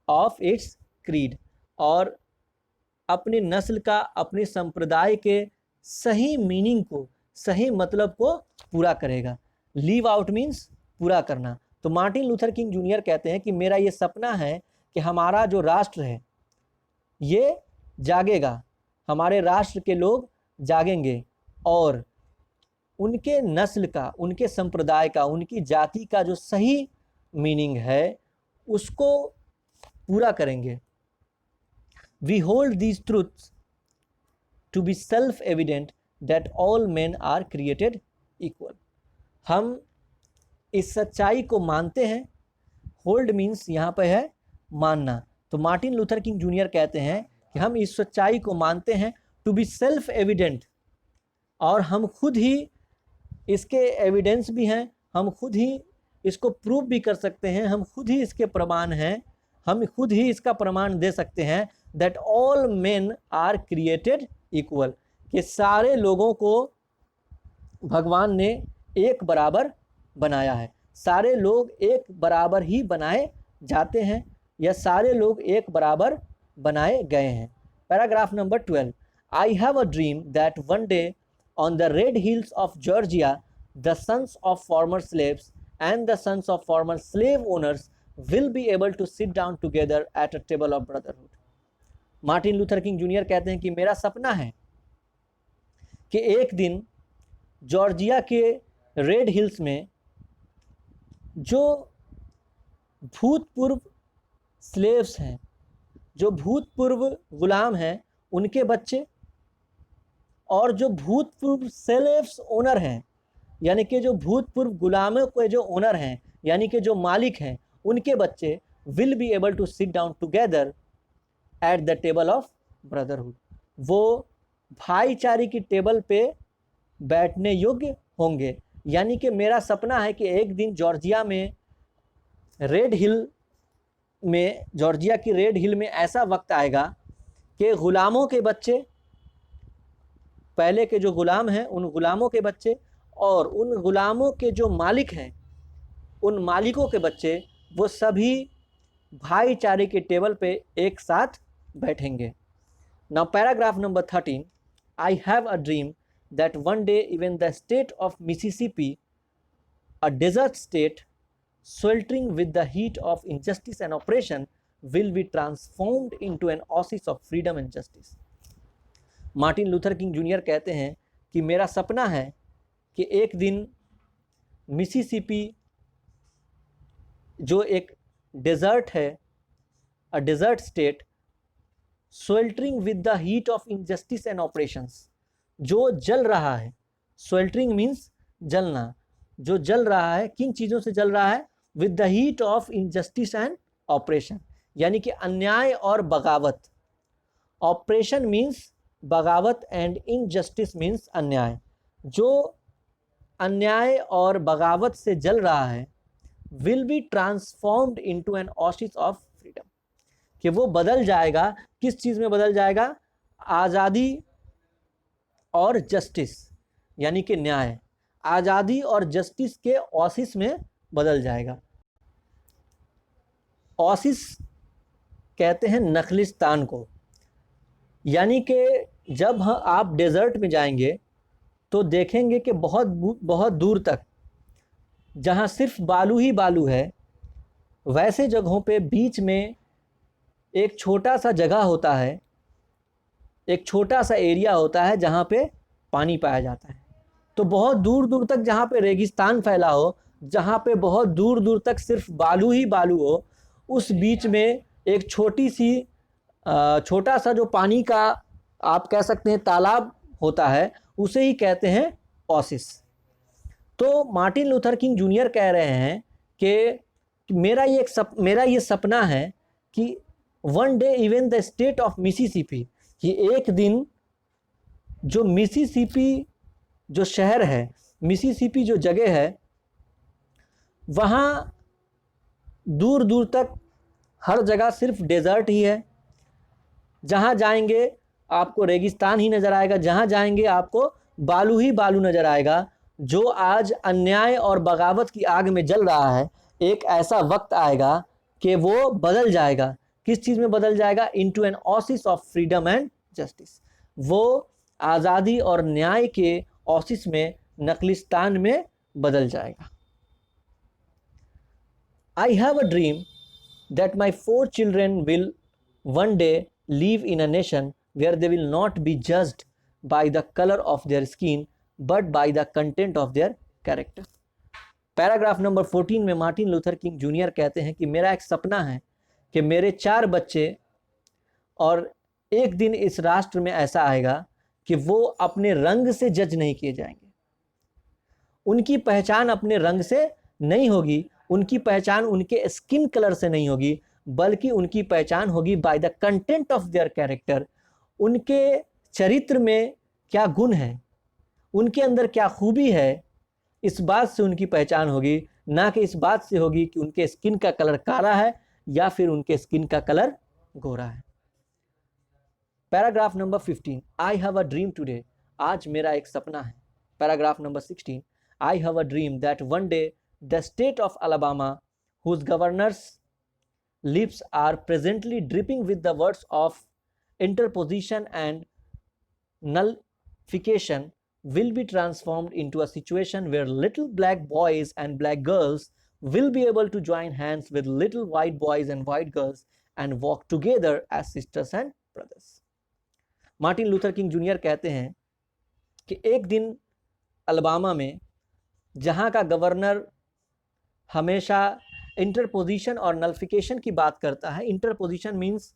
of its creed, और अपनी नस्ल का, अपने संप्रदाय के सही मीनिंग को, सही मतलब को पूरा करेगा। लीव आउट मीन्स पूरा करना। तो मार्टिन लूथर किंग जूनियर कहते हैं कि मेरा ये सपना है कि हमारा जो राष्ट्र है ये जागेगा, हमारे राष्ट्र के लोग जागेंगे और उनके नस्ल का, उनके संप्रदाय का, उनकी जाति का जो सही मीनिंग है उसको पूरा करेंगे। We hold these truths to be self evident that all men are created equal. हम इस सच्चाई को मानते हैं। होल्ड मीन्स यहाँ पे है मानना। तो मार्टिन लूथर किंग जूनियर कहते हैं कि हम इस सच्चाई को मानते हैं, टू बी सेल्फ एविडेंट, और हम खुद ही इसके एविडेंस भी हैं, हम खुद ही इसको प्रूव भी कर सकते हैं, हम खुद ही इसके प्रमाण हैं, हम खुद ही इसका प्रमाण दे सकते हैं that all men are created equal, कि सारे लोगों को भगवान ने एक बराबर बनाया है। सारे लोग एक बराबर ही बनाए जाते हैं, या सारे लोग एक बराबर बनाए गए हैं। Paragraph number 12, I have a dream that one day on the red hills of Georgia, the sons of former slaves and the sons of former slave owners will be able to sit down together at a table of brotherhood. Martin Luther King Junior कहते हैं कि मेरा सपना है कि एक दिन जॉर्जिया के रेड हिल्स में जो भूतपूर्व स्लेव्स हैं, जो भूतपूर्व गुलाम हैं, उनके बच्चे और जो भूतपूर्व स्लेव्स ओनर हैं, यानी कि जो भूतपूर्व गुलामों के जो ओनर हैं, यानी कि जो मालिक हैं, उनके बच्चे will be able to sit down together at the table of brotherhood. वो भाईचारे की टेबल पे बैठने योग्य होंगे। यानी कि मेरा सपना है कि एक दिन जॉर्जिया में, रेड हिल में, जॉर्जिया की रेड हिल में ऐसा वक्त आएगा कि गुलामों के बच्चे, पहले के जो गुलाम हैं उन गुलामों के बच्चे और उन गुलामों के जो मालिक हैं उन मालिकों के बच्चे, वो सभी भाईचारे के टेबल पे एक साथ बैठेंगे। Now paragraph number 13, I have a dream that one day even the state of Mississippi, a desert state sweltering with the heat of injustice and oppression, will be transformed into an oasis of freedom and justice. Martin Luther King Junior कहते हैं कि मेरा सपना है कि एक दिन मिसिसिपी जो एक डेजर्ट है, a desert state, sweltering with the heat of injustice and operations, जो जल रहा है, स्वेल्टरिंग मीन्स जलना, जो जल रहा है, किन चीज़ों से जल रहा है, with the heat of injustice and operation, यानी कि अन्याय और बगावत। ऑपरेशन मीन्स बगावत एंड इनजस्टिस मीन्स अन्याय। जो अन्याय और बगावत से जल रहा है will be transformed into an oasis of freedom, कि वो बदल जाएगा, किस चीज़ में बदल जाएगा, आज़ादी और जस्टिस, यानी कि न्याय, आज़ादी और जस्टिस के ऑसिस में बदल जाएगा। ऑसिस कहते हैं नखलिस्तान को, यानी कि जब आप डेजर्ट में जाएंगे तो देखेंगे कि बहुत बहुत दूर तक जहाँ सिर्फ बालू ही बालू है, वैसे जगहों पे बीच में एक छोटा सा जगह होता है, एक छोटा सा एरिया होता है जहाँ पे पानी पाया जाता है। तो बहुत दूर दूर तक जहाँ पे रेगिस्तान फैला हो, जहाँ पे बहुत दूर दूर तक सिर्फ बालू ही बालू हो, उस बीच में एक छोटा सा जो पानी का आप कह सकते हैं तालाब होता है, उसे ही कहते हैं ओसिस। तो मार्टिन लूथर किंग जूनियर कह रहे हैं कि मेरा ये सपना है कि one day even the state of Mississippi, कि एक दिन जो मिसिसिपी जो शहर है, मिसिसिपी जो जगह है वहाँ दूर दूर तक हर जगह सिर्फ डेजर्ट ही है। जहाँ जाएंगे आपको रेगिस्तान ही नज़र आएगा, जहाँ जाएंगे आपको बालू ही बालू नज़र आएगा। जो आज अन्याय और बगावत की आग में जल रहा है, एक ऐसा वक्त आएगा कि वो बदल जाएगा। किस चीज़ में बदल जाएगा? Into an oasis of freedom and justice. वो आज़ादी और न्याय के ऑसिस में, नकलिस्तान में बदल जाएगा। I have a dream that my 4 children will one day live in a nation where they will not be judged by the color of their skin but by the content of their character। Paragraph number 14 में मार्टिन लूथर किंग जूनियर कहते हैं कि मेरा एक सपना है कि मेरे 4 बच्चे, और एक दिन इस राष्ट्र में ऐसा आएगा कि वो अपने रंग से जज नहीं किए जाएंगे। उनकी पहचान अपने रंग से नहीं होगी, उनकी पहचान उनके स्किन कलर से नहीं होगी, बल्कि उनकी पहचान होगी by the content of their character. उनके चरित्र में क्या गुण है, उनके अंदर क्या खूबी है, इस बात से उनकी पहचान होगी, ना कि इस बात से होगी कि उनके स्किन का कलर काला है या फिर उनके स्किन का कलर गोरा है। Paragraph number 15, I have a dream today, आज मेरा एक सपना है। Paragraph number 16, I have a dream that one day the state of Alabama, whose governor's lips are presently dripping with the words of interposition and nullification, will be transformed into a situation where little black boys and black girls will be able to join hands with little white boys and white girls and walk together as sisters and brothers। Martin Luther King Junior कहते हैं कि एक दिन अलबामा में, जहाँ का गवर्नर हमेशा इंटरपोजिशन और नल्फिकेशन की बात करता है। इंटरपोजिशन मीन्स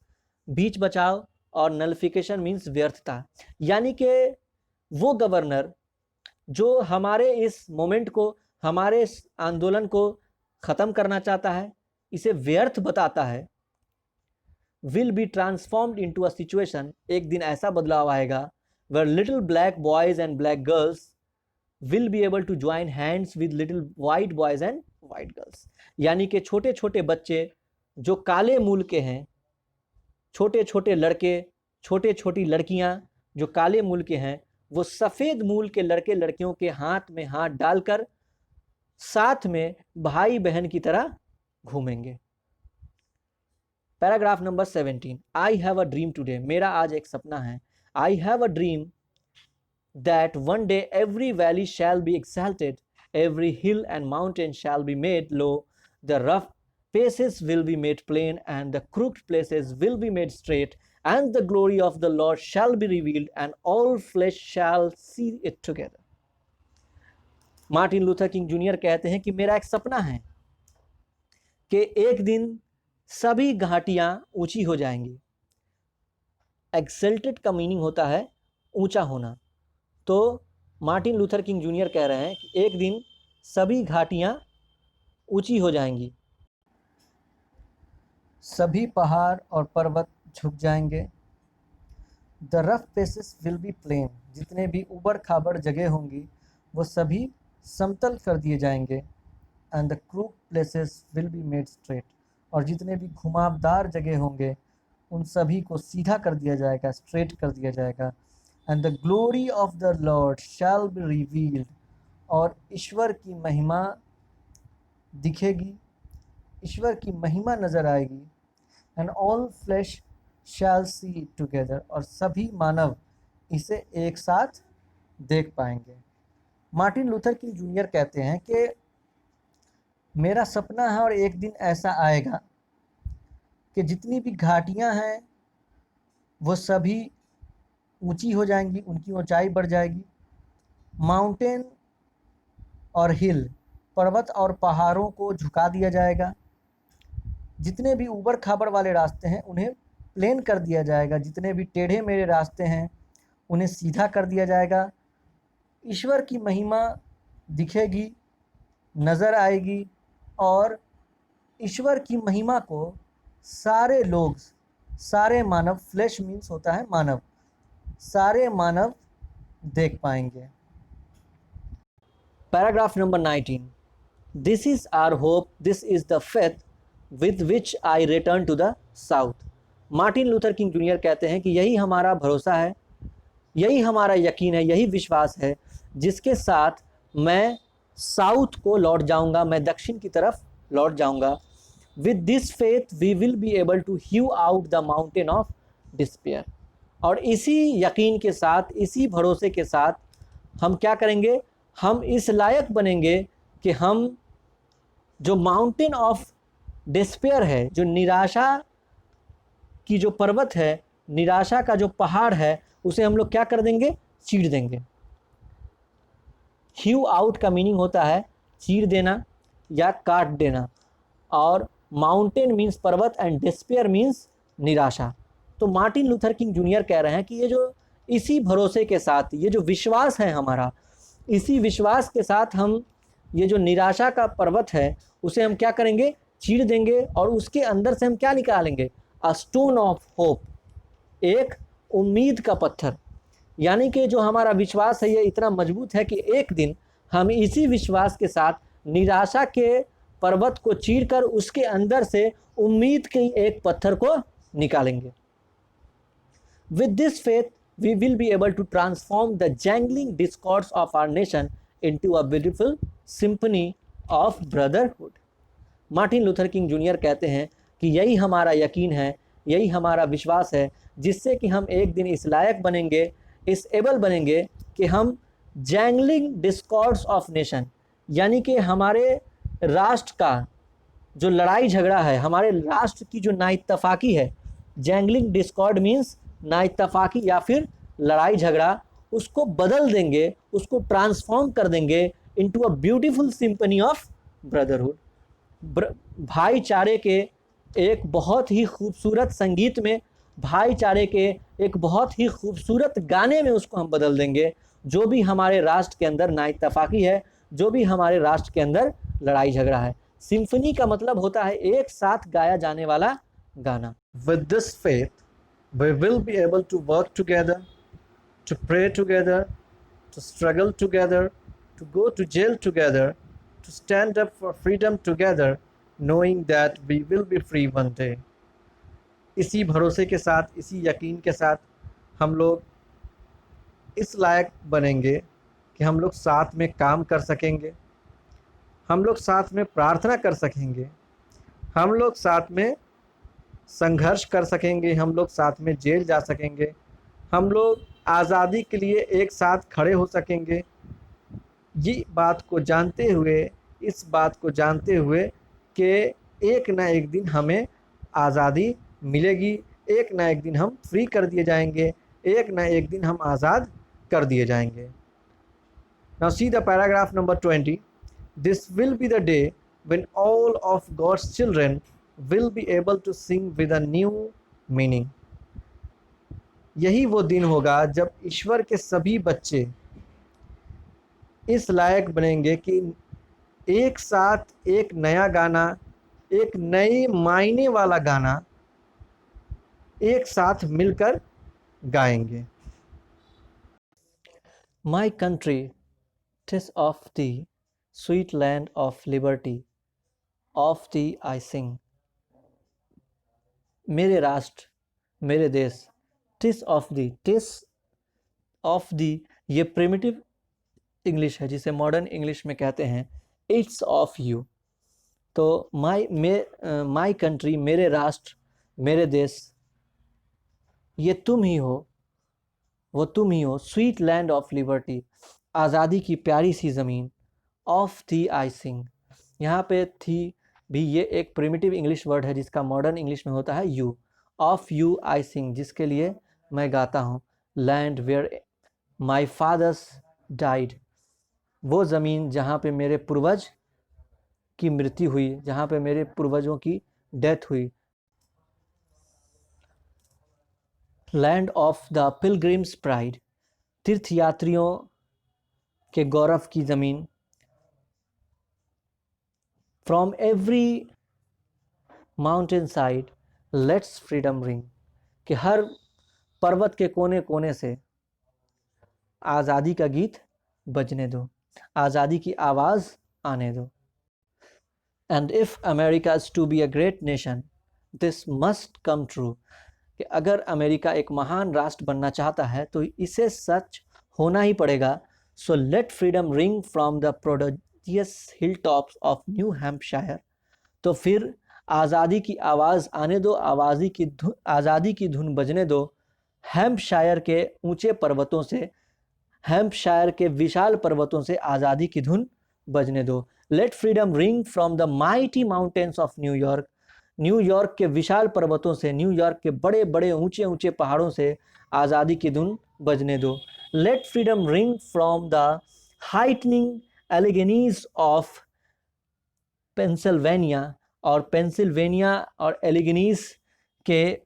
बीच बचाव और नल्फिकेशन मीन्स व्यर्थता। यानी कि वो गवर्नर जो हमारे इस मोमेंट को, हमारे इस आंदोलन को ख़त्म करना चाहता है, इसे व्यर्थ बताता है, will be transformed into a situation, एक दिन ऐसा बदलाव आएगा, where little black boys and black girls will be able to join hands with little white boys and white girls। यानी कि छोटे छोटे बच्चे जो काले मूल के हैं, छोटे छोटे लड़के, छोटे छोटी लड़कियां जो काले मूल के हैं, वो सफ़ेद मूल के लड़के लड़कियों के हाथ में हाथ डालकर साथ में भाई बहन की तरह घूमेंगे। Paragraph number 17, I have a dream today, मेरा आज एक सपना है। आई have a dream that one day every valley shall be exalted, every hill and mountain shall be made low, the rough places will be made plain, and the crooked places will be made straight, and the glory of the Lord shall be revealed, and all flesh shall see it together। Martin Luther King Junior कहते हैं कि मेरा एक सपना है कि एक दिन सभी घाटियां ऊंची हो जाएंगी। एक्सल्टेड का मीनिंग होता है ऊंचा होना। तो मार्टिन लूथर किंग जूनियर कह रहे हैं कि एक दिन सभी घाटियां ऊंची हो जाएंगी, सभी पहाड़ और पर्वत झुक जाएंगे। The rough places will be plain, जितने भी उबड़ खाबड़ जगह होंगी वो सभी समतल कर दिए जाएंगे। And the crook places will be made straight, और जितने भी घुमावदार जगह होंगे उन सभी को सीधा कर दिया जाएगा, स्ट्रेट कर दिया जाएगा। And the glory of the Lord shall be revealed, और ईश्वर की महिमा दिखेगी, ईश्वर की महिमा नज़र आएगी। And all flesh shall see it together, और सभी मानव इसे एक साथ देख पाएंगे। मार्टिन लूथर किंग जूनियर कहते हैं कि मेरा सपना है और एक दिन ऐसा आएगा कि जितनी भी घाटियां हैं वो सभी ऊंची हो जाएंगी, उनकी ऊंचाई बढ़ जाएगी। माउंटेन और हिल, पर्वत और पहाड़ों को झुका दिया जाएगा। जितने भी ऊबड़ खाबड़ वाले रास्ते हैं उन्हें प्लेन कर दिया जाएगा, जितने भी टेढ़े मेढ़े रास्ते हैं उन्हें सीधा कर दिया जाएगा। ईश्वर की महिमा दिखेगी, नज़र आएगी, और ईश्वर की महिमा को सारे लोग, सारे मानव, फ्लैश मीन्स होता है मानव, सारे मानव देख पाएंगे। Paragraph number 19, this is our hope, this is the faith with which I return to the south. Martin Luther King Junior कहते हैं कि यही हमारा भरोसा है, यही हमारा यकीन है, यही विश्वास है जिसके साथ मैं साउथ को लौट जाऊंगा, मैं दक्षिण की तरफ लौट जाऊंगा। With this faith we will be able to hew out the mountain of despair. और इसी यकीन के साथ, इसी भरोसे के साथ हम क्या करेंगे, हम इस लायक बनेंगे कि हम जो माउंटेन ऑफ डिस्पेयर है, जो निराशा की जो पर्वत है, निराशा का जो पहाड़ है, उसे हम लोग क्या कर देंगे, चीर देंगे। हीव आउट का मीनिंग होता है चीर देना या काट देना, और माउंटेन मीन्स पर्वत एंड डिस्पेयर मीन्स निराशा। तो मार्टिन लूथर किंग जूनियर कह रहे हैं कि ये जो इसी भरोसे के साथ, ये जो विश्वास है हमारा, इसी विश्वास के साथ हम ये जो निराशा का पर्वत है उसे हम क्या करेंगे, चीर देंगे, और उसके अंदर से हम क्या निकालेंगे, अ स्टोन ऑफ होप, एक उम्मीद का पत्थर। यानी कि जो हमारा विश्वास है ये इतना मजबूत है कि एक दिन हम इसी विश्वास के साथ निराशा के पर्वत को चीरकर उसके अंदर से उम्मीद के एक पत्थर को निकालेंगे। With this faith, we will be able to transform the jangling discords of our nation into a beautiful symphony of brotherhood. Martin Luther King Junior कहते हैं कि यही हमारा यकीन है, यही हमारा विश्वास है जिससे कि हम एक दिन इस लायक बनेंगे, इस एबल बनेंगे कि हम जैंगलिंग डिस्कॉर्ड्स ऑफ नेशन, यानी कि हमारे राष्ट्र का जो लड़ाई झगड़ा है, हमारे राष्ट्र की जो नाइत्तफाकी है, जैंगलिंग डिस्कॉर्ड मीन्स नाइत्तफाकी या फिर लड़ाई झगड़ा, उसको बदल देंगे, उसको ट्रांसफॉर्म कर देंगे into a beautiful symphony of brotherhood. भाईचारे के एक बहुत ही खूबसूरत संगीत में, भाईचारे के एक बहुत ही खूबसूरत गाने में उसको हम बदल देंगे। जो भी हमारे राष्ट्र के अंदर नाइत्तफाकी है, जो भी हमारे राष्ट्र के अंदर लड़ाई झगड़ा है। सिम्फनी का मतलब होता है एक साथ गाया जाने वाला गाना। With this faith, we will be able to work together, to pray together, to struggle together, to go to jail together, to stand up for freedom together, knowing that we will be free one day. इसी भरोसे के साथ, इसी यकीन के साथ हम लोग इस लायक बनेंगे कि हम लोग साथ में काम कर सकेंगे, हम लोग साथ में प्रार्थना कर सकेंगे, हम लोग साथ में संघर्ष कर सकेंगे, हम लोग साथ में जेल जा सकेंगे, हम लोग आज़ादी के लिए एक साथ खड़े हो सकेंगे। ये बात को जानते हुए, इस बात को जानते हुए कि एक ना एक दिन हमें आज़ादी मिलेगी, एक ना एक दिन हम फ्री कर दिए जाएंगे, एक ना एक दिन हम आज़ाद कर दिए जाएंगे। Now see the paragraph number 20. This will be the day when all of God's children will be able to sing with a new meaning. यही वो दिन होगा जब ईश्वर के सभी बच्चे इस लायक बनेंगे कि एक साथ एक नया गाना, एक नए मायने वाला गाना एक साथ मिलकर गाएंगे। My country, 'tis of thee, sweet land of liberty, of thee I sing. मेरे राष्ट्र, मेरे देश, 'tis of thee, 'tis of thee ये प्रिमिटिव इंग्लिश है जिसे मॉडर्न इंग्लिश में कहते हैं इट्स ऑफ यू। तो माई कंट्री, मेरे राष्ट्र, मेरे देश, ये तुम ही हो, वो तुम ही हो। स्वीट लैंड ऑफ लिबर्टी, आज़ादी की प्यारी सी ज़मीन। ऑफ थी आई सिंग, यहाँ पे थी भी ये एक प्रिमिटिव इंग्लिश वर्ड है जिसका मॉडर्न इंग्लिश में होता है you. Of you I sing, जिसके लिए मैं गाता हूँ। Land where my fathers died, वो ज़मीन जहाँ पे मेरे पूर्वज की मृत्यु हुई, जहाँ पे मेरे पूर्वजों की डेथ हुई। Land of the pilgrims pride, तीर्थयात्रियों के गौरव की ज़मीन। From every mountain side let's freedom ring, कि हर पर्वत के कोने कोने से आज़ादी का गीत बजने दो। आज़ादी की आवाज़ आने दो। And if America is to be a great nation this must come true, कि अगर अमेरिका एक महान राष्ट्र बनना चाहता है तो इसे सच होना ही पड़ेगा। So let freedom ring from the prodigious hill tops of new Hampshire, तो फिर आज़ादी की आवाज़ आने दो, आज़ादी की धुन बजने दो हैम्पशायर के ऊंचे पर्वतों से, हैम्पशायर के विशाल पर्वतों से आज़ादी की धुन बजने दो। Let freedom ring from the mighty mountains of New York, New York के विशाल पर्वतों से, न्यूयॉर्क के बड़े बड़े ऊंचे ऊंचे पहाड़ों से आज़ादी की धुन बजने दो। Let freedom ring from the heightening Alleghenies of Pennsylvania, और पेंसिल्वेनिया और एलिगनीज के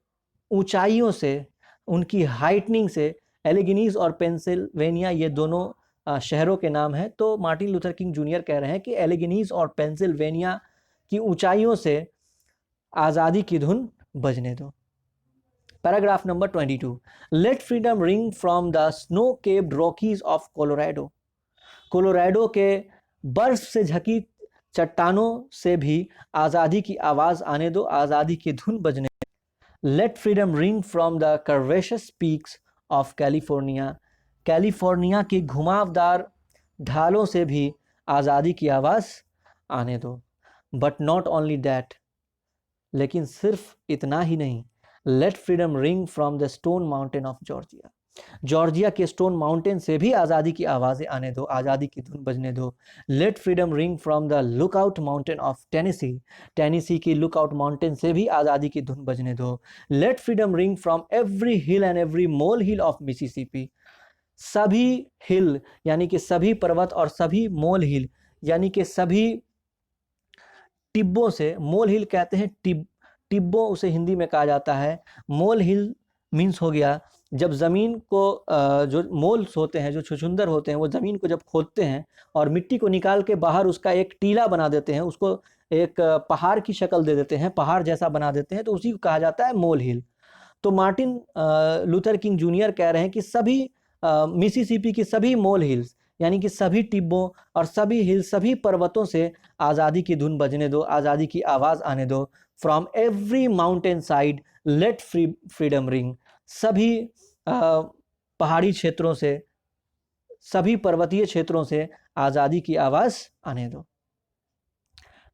ऊंचाइयों से, उनकी हाइटनिंग से, एलिगनीज और पेंसिल्वेनिया ये दोनों शहरों के नाम हैं। तो मार्टिन लूथर किंग जूनियर कह रहे हैं कि एलिगनीज और पेंसिल्वेनिया की ऊंचाइयों से आज़ादी की धुन बजने दो। Paragraph number 22, let freedom ring from the snow capped Rockies of Colorado, Colorado के बर्फ से ढकी चट्टानों से भी आज़ादी की आवाज़ आने दो, आज़ादी की धुन बजने। Let freedom ring from the curvaceous peaks of California, California की घुमावदार ढालों से भी आज़ादी की आवाज़ आने दो। बट नॉट ओनली दैट, लेकिन सिर्फ इतना ही नहीं, let freedom ring from the Stone Mountain of Georgia, Georgia के स्टोन माउंटेन से भी आज़ादी की आवाज़ें आने दो, आज़ादी की धुन बजने दो। Let freedom ring from the Lookout Mountain of Tennessee, Tennessee की लुकआउट माउंटेन से भी आज़ादी की धुन बजने दो। Let freedom ring from every hill and every mole hill of Mississippi, सभी हिल यानी कि सभी पर्वत और सभी मोल हिल यानी कि सभी टिब्बों से, मोल हिल कहते हैं टिब्बों उसे हिंदी में कहा जाता है। मोल हिल मीन्स हो गया जब ज़मीन को जो मोल्स होते हैं, जो छुछुंदर होते हैं, वो ज़मीन को जब खोदते हैं और मिट्टी को निकाल के बाहर उसका एक टीला बना देते हैं, उसको एक पहाड़ की शक्ल दे देते हैं, पहाड़ जैसा बना देते हैं, तो उसी को कहा जाता है मोल हिल। तो मार्टिन लूथर किंग जूनियर कह रहे हैं कि सभी मिसिसिपी की सभी मोल हिल्स यानी कि सभी टिब्बों और सभी हिल, सभी पर्वतों से आज़ादी की धुन बजने दो, आज़ादी की आवाज़ आने दो। From every mountain side let freedom ring, सभी पहाड़ी क्षेत्रों से, सभी पर्वतीय क्षेत्रों से आज़ादी की आवाज़ आने दो।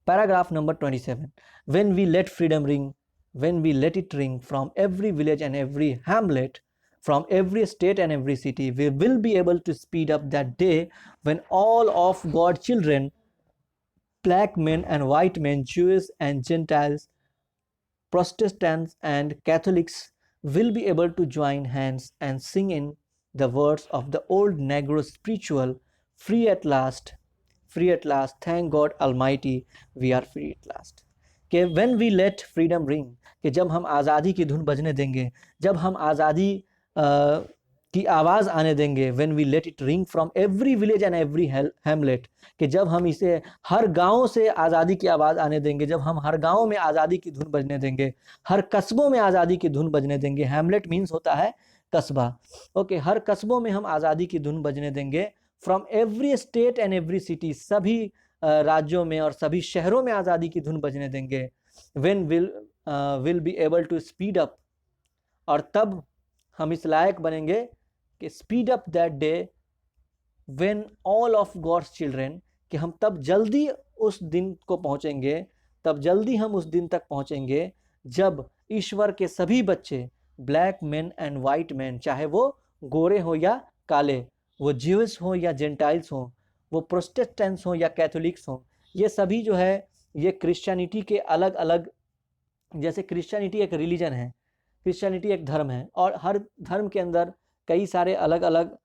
Paragraph number 27, when we let freedom ring, when we let it ring from every village and every hamlet, from every state and every city, we will be able to speed up that day when all of God's children, black men and white men, Jews and Gentiles, Protestants and Catholics, will be able to join hands and sing in the words of the old Negro spiritual, free at last, thank God Almighty, we are free at last। कि when we let freedom ring, कि जब हम आज़ादी की धुन बजने देंगे, जब हम आज़ादी की आवाज़ आने देंगे, when we let it ring from every village and every hamlet, कि जब हम इसे हर गांव से आज़ादी की आवाज़ आने देंगे, जब हम हर गांव में आज़ादी की धुन बजने देंगे, हर कस्बों में आज़ादी की धुन बजने देंगे। हैमलेट मीन्स होता है कस्बा, ओके। हर कस्बों में हम आज़ादी की धुन बजने देंगे। From every state and every city, सभी राज्यों में और सभी शहरों में आज़ादी की धुन बजने देंगे। when will be able to speed up, और तब हम इस लायक बनेंगे कि speed up that day when all of God's children, कि हम तब जल्दी उस दिन को पहुंचेंगे, तब जल्दी हम उस दिन तक पहुंचेंगे जब ईश्वर के सभी बच्चे, black man and white man, चाहे वो गोरे हो या काले, वो ज्यूस हो या जेंटाइल्स हो, वो प्रोटेस्टेंट्स हो या कैथोलिक्स हो, ये सभी जो है ये क्रिश्चियनिटी के अलग अलग, जैसे क्रिश्चियनिटी एक रिलीजन है, क्रिश्चियनिटी एक धर्म है, और हर धर्म के अंदर कई सारे अलग अलग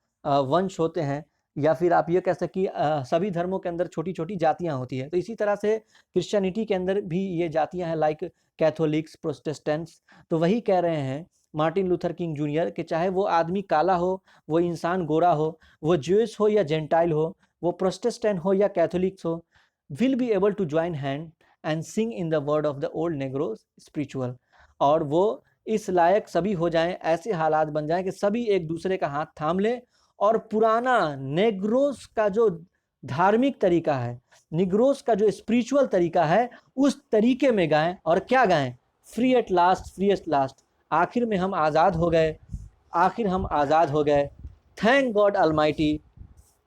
वंश होते हैं, या फिर आप ये कह सकते सभी धर्मों के अंदर छोटी छोटी जातियां होती है। तो इसी तरह से क्रिश्चियनिटी के अंदर भी ये जातियां हैं, लाइक कैथोलिक्स, प्रोटेस्टेंट्स। तो वही कह रहे हैं मार्टिन लूथर किंग जूनियर कि चाहे वो आदमी काला हो, वो इंसान गोरा हो, वो ज्यूस हो या जेंटाइल हो, वो प्रोटेस्टेंट हो या कैथोलिक्स हो, will be able to join hand and sing in the word of the old Negroes spiritual, और वो इस लायक सभी हो जाएं, ऐसे हालात बन जाएं कि सभी एक दूसरे का हाथ थाम लें और पुराना नेग्रोस का जो धार्मिक तरीका है, निग्रोस का जो स्पिरिचुअल तरीका है, उस तरीके में गाएं। और क्या गाएं? Free at last, free at last, आखिर में हम आज़ाद हो गए, आखिर हम आज़ाद हो गए। थैंक गॉड अलमाइटी,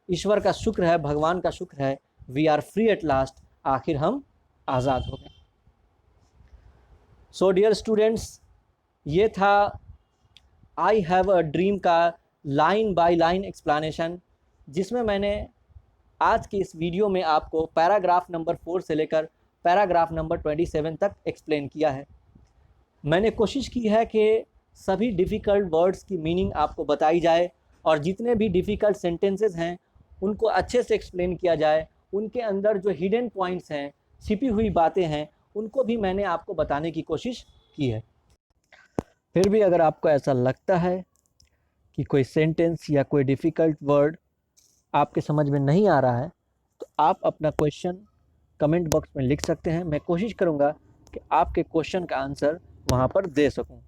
ईश्वर का शुक्र है, भगवान का शुक्र है, we are free at last, आखिर हम आज़ाद हो गए। सो डियर स्टूडेंट्स, ये था आई हैव अ ड्रीम का लाइन बाय लाइन एक्सप्लेनेशन, जिसमें मैंने आज की इस वीडियो में आपको पैराग्राफ नंबर 4 से लेकर पैराग्राफ नंबर 27 तक एक्सप्लेन किया है। मैंने कोशिश की है कि सभी डिफ़िकल्ट वर्ड्स की मीनिंग आपको बताई जाए और जितने भी डिफ़िकल्ट सेंटेंसेस हैं उनको अच्छे से एक्सप्लेन किया जाए, उनके अंदर जो हिडन पॉइंट्स हैं, छिपी हुई बातें हैं, उनको भी मैंने आपको बताने की कोशिश की है। फिर भी अगर आपको ऐसा लगता है कि कोई सेंटेंस या कोई डिफ़िकल्ट वर्ड आपके समझ में नहीं आ रहा है, तो आप अपना क्वेश्चन कमेंट बॉक्स में लिख सकते हैं। मैं कोशिश करूँगा कि आपके क्वेश्चन का आंसर वहाँ पर दे सकूँ।